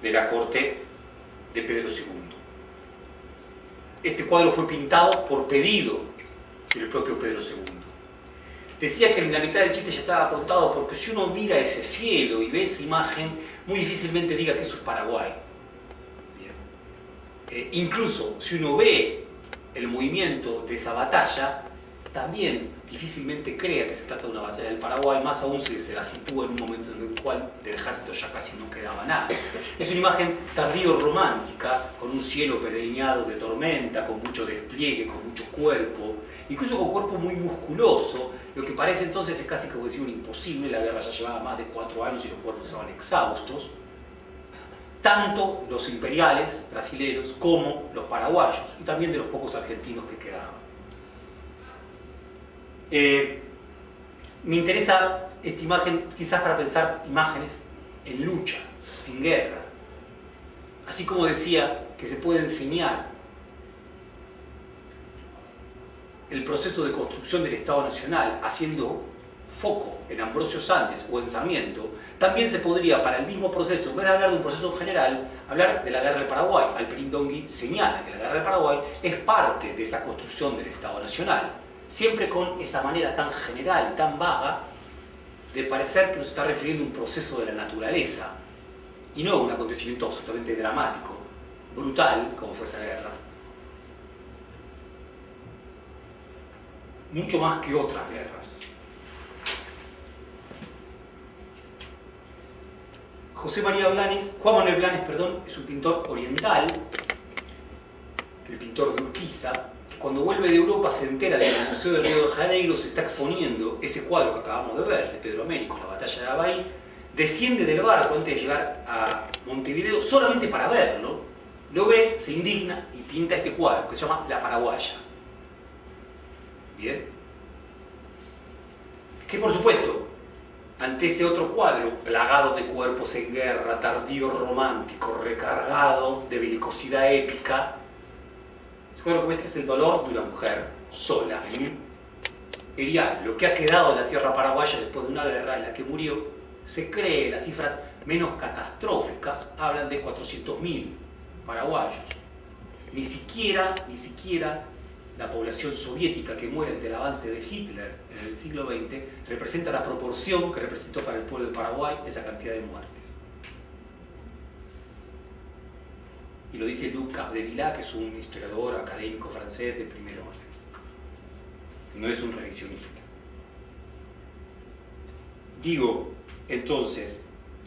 de la corte de Pedro II. Este cuadro fue pintado por pedido del propio Pedro II. Decía que en la mitad del chiste ya estaba apuntado porque si uno mira ese cielo y ve esa imagen, muy difícilmente diga que eso es Paraguay. Bien. Incluso si uno ve el movimiento de esa batalla, también difícilmente crea que se trata de una batalla del Paraguay, más aún si se la sitúa en un momento en el cual del ejército ya casi no quedaba nada. Es una imagen tardío romántica, con un cielo pergeñado de tormenta, con mucho despliegue, con mucho cuerpo, incluso con cuerpo muy musculoso, lo que parece entonces es casi como decir un imposible. La guerra ya llevaba más de 4 años y los cuerpos estaban exhaustos, tanto los imperiales brasileños como los paraguayos, y también de los pocos argentinos que quedaban. Me interesa esta imagen quizás para pensar imágenes en lucha, en guerra. Así como decía que se puede enseñar el proceso de construcción del Estado Nacional haciendo foco en Ambrosio Sandes o en Sarmiento, también se podría, para el mismo proceso, en vez de hablar de un proceso general, hablar de la Guerra del Paraguay. Alperín Dongui señala que la Guerra del Paraguay es parte de esa construcción del Estado Nacional, siempre con esa manera tan general y tan vaga de parecer que nos está refiriendo a un proceso de la naturaleza y no a un acontecimiento absolutamente dramático, brutal, como fue esa guerra. Mucho más que otras guerras. Juan Manuel Blanes, es un pintor oriental, el pintor de Urquiza, que cuando vuelve de Europa se entera de que en el Museo de Río de Janeiro se está exponiendo ese cuadro que acabamos de ver, de Pedro Américo, la batalla de Abaí. Desciende del barco antes de llegar a Montevideo solamente para verlo, lo ve, se indigna y pinta este cuadro que se llama La Paraguaya. Bien. Que por supuesto, ante ese otro cuadro, plagado de cuerpos en guerra, tardío romántico, recargado de belicosidad épica, lo que muestra es el dolor de una mujer sola, en Erial, lo que ha quedado de la tierra paraguaya después de una guerra en la que murió. Se cree, las cifras menos catastróficas hablan de 400.000 paraguayos. Ni siquiera la población soviética que muere ante el avance de Hitler en el siglo XX representa la proporción que representó para el pueblo de Paraguay esa cantidad de muertes. Y lo dice Luc Capdevila, que es un historiador académico francés de primer orden. No es un revisionista. Digo, entonces,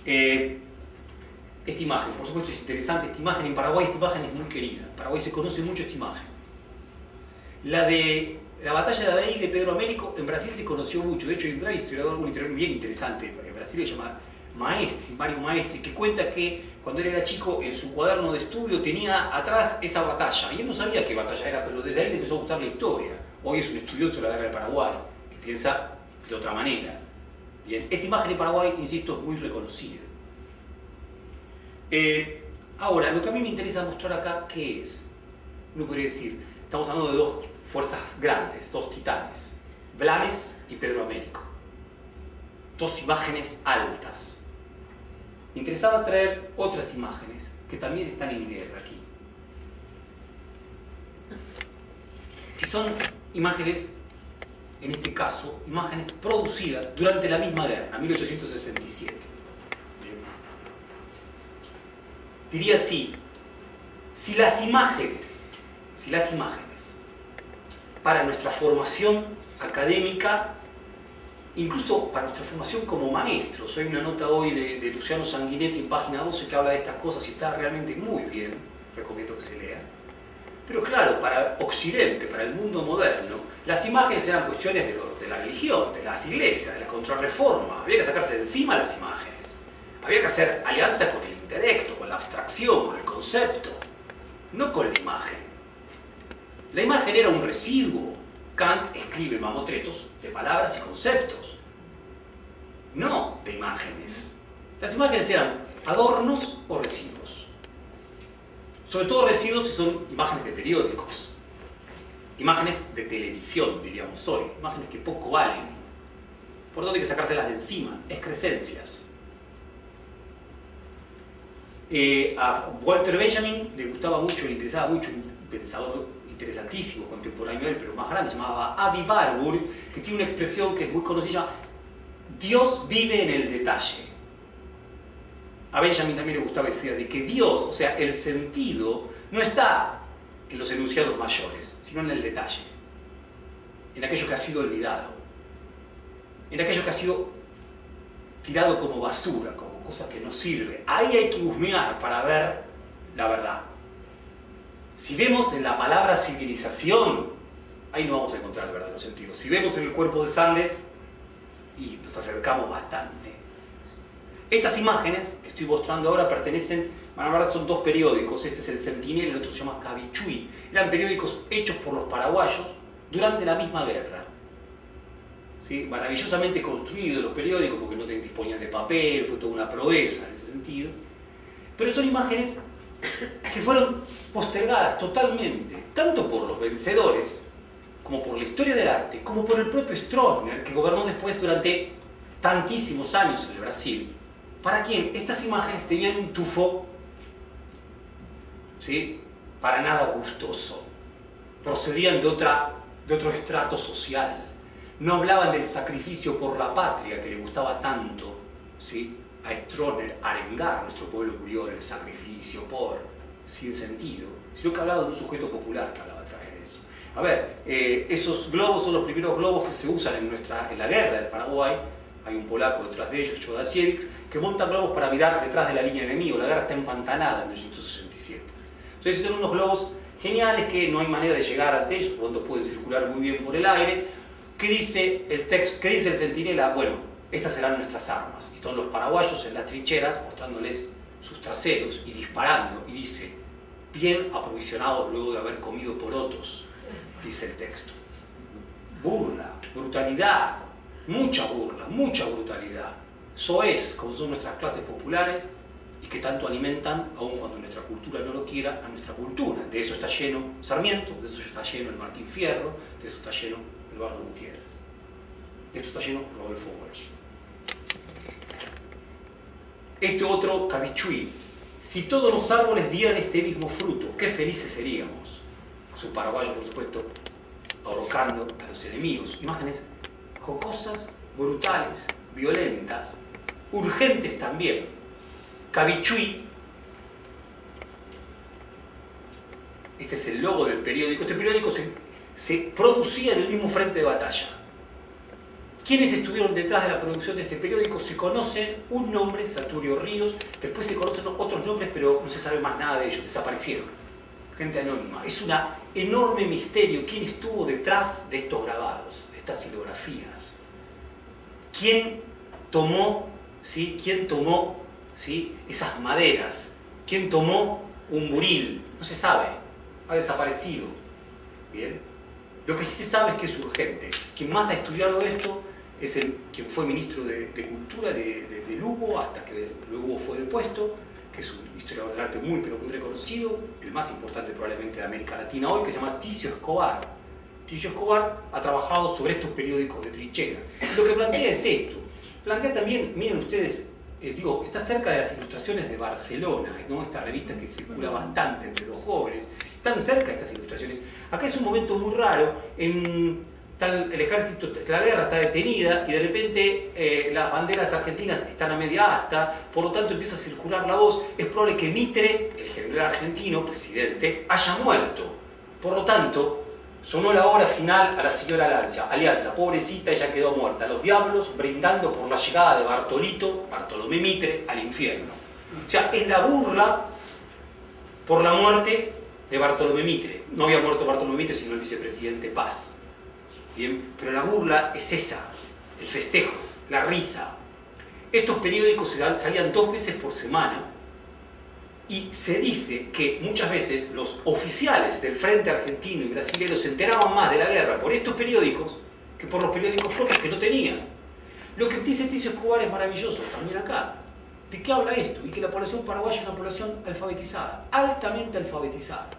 esta imagen, por supuesto es interesante, esta imagen en Paraguay, esta imagen es muy querida. En Paraguay se conoce mucho esta imagen. La de la batalla de Abaí de Pedro Américo, en Brasil se conoció mucho. De hecho, hay un historiador bien interesante en Brasil, se llama Maestri, Mario Maestri, que cuenta que cuando él era chico, en su cuaderno de estudio tenía atrás esa batalla. Y él no sabía qué batalla era, pero desde ahí le empezó a gustar la historia. Hoy es un estudioso de la guerra del Paraguay, que piensa de otra manera. Bien, esta imagen en Paraguay, insisto, es muy reconocida. Ahora, lo que a mí me interesa mostrar acá, ¿qué es? Uno podría decir, estamos hablando de dos fuerzas grandes, dos titanes, Blanes y Pedro Américo. Dos imágenes altas. Me interesaba traer otras imágenes que también están en guerra aquí. Que son imágenes, en este caso, imágenes producidas durante la misma guerra, 1867. Bien. Diría así, si las imágenes para nuestra formación académica, incluso para nuestra formación como maestros, hay una nota hoy de Luciano Sanguinetti en página 12 que habla de estas cosas y está realmente muy bien, recomiendo que se lea. Pero claro, para Occidente, para el mundo moderno, las imágenes eran cuestiones de la religión, de las iglesias, de la contrarreforma. Había que sacarse de encima las imágenes. Había que hacer alianza con el intelecto, con la abstracción, con el concepto, no con la imagen. La imagen era un residuo. Kant escribe mamotretos de palabras y conceptos, no de imágenes. Las imágenes eran adornos o residuos. Sobre todo residuos si son imágenes de periódicos, imágenes de televisión, diríamos hoy, imágenes que poco valen. Por lo tanto hay que sacárselas de encima, excrescencias. A Walter Benjamin le gustaba mucho, le interesaba mucho, un pensador interesantísimo, contemporáneo a él, pero más grande, se llamaba Avi Warburg, que tiene una expresión que es muy conocida: Dios vive en el detalle. A Benjamin también le gustaba decir de que Dios, o sea, el sentido, no está en los enunciados mayores, sino en el detalle. en aquello que ha sido olvidado, en aquello que ha sido tirado como basura, como cosa que no sirve. Ahí hay que husmear para ver la verdad. Si vemos en la palabra civilización, ahí no vamos a encontrar el verdadero sentido. Si vemos en el cuerpo de Sandes, y nos acercamos bastante. Estas imágenes que estoy mostrando ahora pertenecen, van a hablar, son dos periódicos. Este es el Centinela y el otro se llama Cabichuy. Eran periódicos hechos por los paraguayos durante la misma guerra. ¿Sí? Maravillosamente construidos los periódicos porque no disponían de papel, fue toda una proeza en ese sentido. Pero son imágenes que fueron postergadas totalmente, tanto por los vencedores, como por la historia del arte, como por el propio Stroessner, que gobernó después durante tantísimos años en el Brasil, para quien estas imágenes tenían un tufo, ¿sí?, para nada gustoso. Procedían de otro estrato social. No hablaban del sacrificio por la patria que le gustaba tanto, ¿sí?, a Stroessner arengar. Nuestro pueblo murió del sacrificio por, sin sentido, sino que hablaba de un sujeto popular que hablaba a través de eso. A ver, esos globos son los primeros globos que se usan en la guerra del Paraguay. Hay un polaco detrás de ellos, Chodasiewicz, que monta globos para mirar detrás de la línea enemigo. La guerra está empantanada en 1967. Entonces son unos globos geniales que no hay manera de llegar ante ellos, por lo tanto pueden circular muy bien por el aire. ¿Qué dice el texto? ¿Qué dice el Centinela? Bueno, estas serán nuestras armas. Y están los paraguayos en las trincheras mostrándoles sus traseros y disparando. Y dice, bien aprovisionados luego de haber comido porotos, dice el texto. Burla, brutalidad, mucha burla, mucha brutalidad. Soez, como son nuestras clases populares y que tanto alimentan, aun cuando nuestra cultura no lo quiera, a nuestra cultura. De eso está lleno Sarmiento, de eso está lleno el Martín Fierro, de eso está lleno Eduardo Gutiérrez. De esto está lleno Rodolfo Walsh. Este otro, Cabichuy. Si todos los árboles dieran este mismo fruto, qué felices seríamos. Su paraguayo, por supuesto, ahorcando a los enemigos. Imágenes jocosas, brutales, violentas, urgentes también. Cabichuy. Este es el logo del periódico. Este periódico se producía en el mismo frente de batalla. ¿Quiénes estuvieron detrás de la producción de este periódico? Se conoce un nombre, Saturio Ríos, después se conocen otros nombres, pero no se sabe más nada de ellos, desaparecieron. Gente anónima. Es un enorme misterio quién estuvo detrás de estos grabados, de estas silografías. ¿Quién tomó, ¿sí?, esas maderas? ¿Quién tomó un buril? No se sabe, ha desaparecido. Bien. Lo que sí se sabe es que es urgente. Quien más ha estudiado esto es quien fue ministro de Cultura de Lugo, hasta que Lugo fue depuesto, que es un historiador del arte muy pero muy reconocido, el más importante probablemente de América Latina hoy, que se llama Ticio Escobar. Ticio Escobar ha trabajado sobre estos periódicos de trinchera. Lo que plantea es esto. Plantea también, miren ustedes, está cerca de las Ilustraciones de Barcelona, ¿no?, esta revista que circula bastante entre los jóvenes. Están cerca de estas ilustraciones. Acá es un momento muy raro. El ejército, la guerra está detenida y de repente las banderas argentinas están a media asta, por lo tanto empieza a circular la voz. Es probable que Mitre, el general argentino, presidente, haya muerto. Por lo tanto, sonó la hora final a la señora Alianza. Pobrecita, ella quedó muerta. Los diablos brindando por la llegada de Bartolomé Mitre, al infierno. O sea, es la burla por la muerte de Bartolomé Mitre. No había muerto Bartolomé Mitre, sino el vicepresidente Paz. Bien, pero la burla es esa, el festejo, la risa. Estos periódicos salían 2 veces por semana y se dice que muchas veces los oficiales del frente argentino y brasilero se enteraban más de la guerra por estos periódicos que por los periódicos propios que no tenían. Lo que dice Ticio Escobar es maravilloso también acá. ¿De qué habla esto? Y que la población paraguaya es una población alfabetizada, altamente alfabetizada.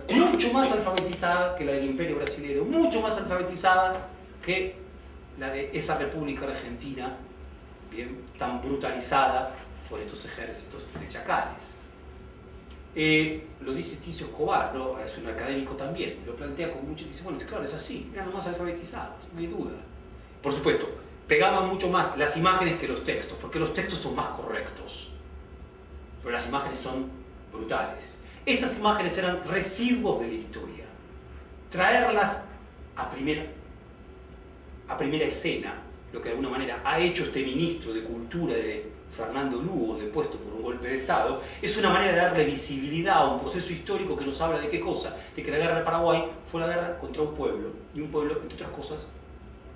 Mucho más alfabetizada que la del Imperio Brasilero, mucho más alfabetizada que la de esa República Argentina, bien, tan brutalizada por estos ejércitos de chacales. Lo dice Ticio Escobar, ¿no?, es un académico también, lo plantea con mucho, dice, bueno, claro, es así, eran los más alfabetizados, no hay duda. Por supuesto, pegaban mucho más las imágenes que los textos, porque los textos son más correctos, pero las imágenes son brutales. Estas imágenes eran residuos de la historia. Traerlas a primera escena, lo que de alguna manera ha hecho este ministro de Cultura de Fernando Lugo, depuesto por un golpe de Estado, es una manera de darle visibilidad a un proceso histórico que nos habla de qué cosa, de que la guerra del Paraguay fue la guerra contra un pueblo, y un pueblo, entre otras cosas,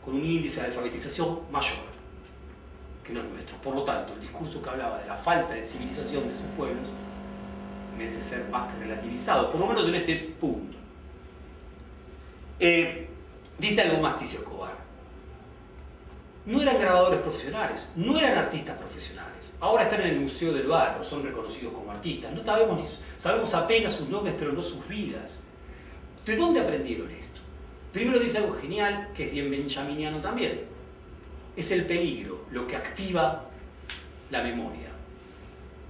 con un índice de alfabetización mayor que no es nuestro. Por lo tanto, el discurso que hablaba de la falta de civilización de sus pueblos merece ser más que relativizado, por lo menos en este punto. Dice algo más Ticio Escobar. No eran grabadores profesionales, no eran artistas profesionales. Ahora están en el Museo del Barro, son reconocidos como artistas. No sabemos apenas sus nombres, pero no sus vidas. ¿De dónde aprendieron esto? Primero dice algo genial, que es bien benjaminiano también. Es el peligro lo que activa la memoria.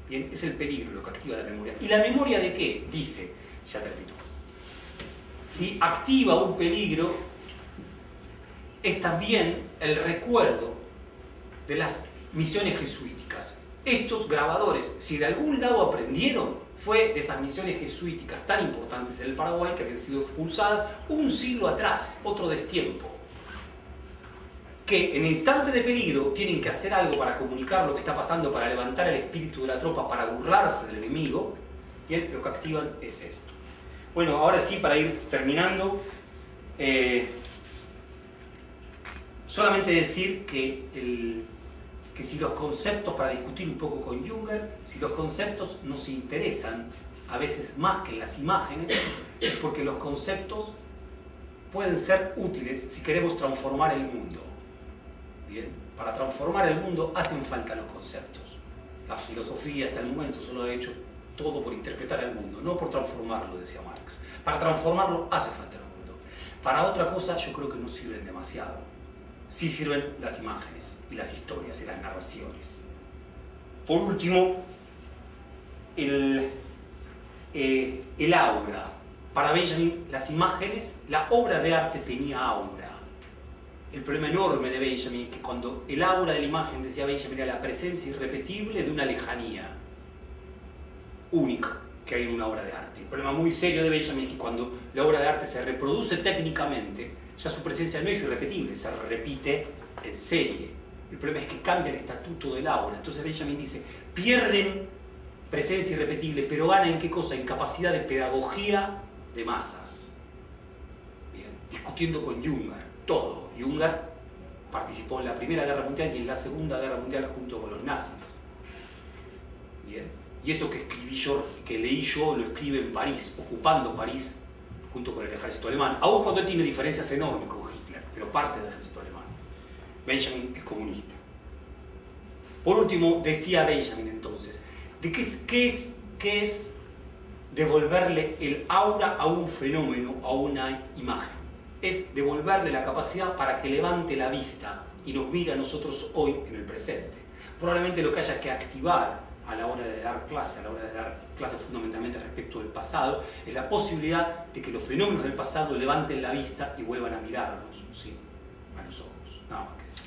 Bien, es el peligro lo que activa la memoria. ¿Y la memoria de qué? Dice, ya termino. Si activa un peligro, es también el recuerdo de las misiones jesuíticas. Estos grabadores, si de algún lado aprendieron, fue de esas misiones jesuíticas tan importantes en el Paraguay que habían sido expulsadas un siglo atrás, otro destiempo. Que en instante de peligro tienen que hacer algo para comunicar lo que está pasando, para levantar el espíritu de la tropa, para burlarse del enemigo, y lo que activan es esto. Bueno, ahora sí, para ir terminando, solamente decir que si los conceptos, para discutir un poco con Junger, si los conceptos nos interesan a veces más que las imágenes, es porque los conceptos pueden ser útiles si queremos transformar el mundo. Bien, para transformar el mundo hacen falta los conceptos. La filosofía hasta el momento solo ha hecho todo por interpretar el mundo, no por transformarlo, decía Marx. Para transformarlo hace falta el mundo. Para otra cosa yo creo que no sirven demasiado. Sí sirven las imágenes y las historias y las narraciones. Por último, el aura. Para Benjamin, las imágenes, la obra de arte tenía aura. El problema enorme de Benjamin es que cuando el aura de la imagen, decía Benjamin, era la presencia irrepetible de una lejanía única que hay en una obra de arte. El problema muy serio de Benjamin es que cuando la obra de arte se reproduce técnicamente, ya su presencia no es irrepetible, se repite en serie. El problema es que cambia el estatuto del aura. Entonces Benjamin dice, pierden presencia irrepetible, pero ganan ¿en qué cosa? En capacidad de pedagogía de masas. Bien, discutiendo con Junger, todo. Junger participó en la Primera Guerra Mundial y en la Segunda Guerra Mundial junto con los nazis. Bien, y eso que escribí yo, que leí yo, lo escribe en París, ocupando París junto con el ejército alemán, aun cuando él tiene diferencias enormes con Hitler, pero parte del ejército alemán. Benjamin es comunista. Por último, decía Benjamin entonces, ¿de qué es devolverle el aura a un fenómeno, a una imagen? Es devolverle la capacidad para que levante la vista y nos mire a nosotros hoy en el presente. Probablemente lo que haya que activar a la hora de dar clase, a la hora de dar clase fundamentalmente respecto del pasado, es la posibilidad de que los fenómenos del pasado levanten la vista y vuelvan a mirarnos, ¿sí?, a los ojos. Nada más que eso.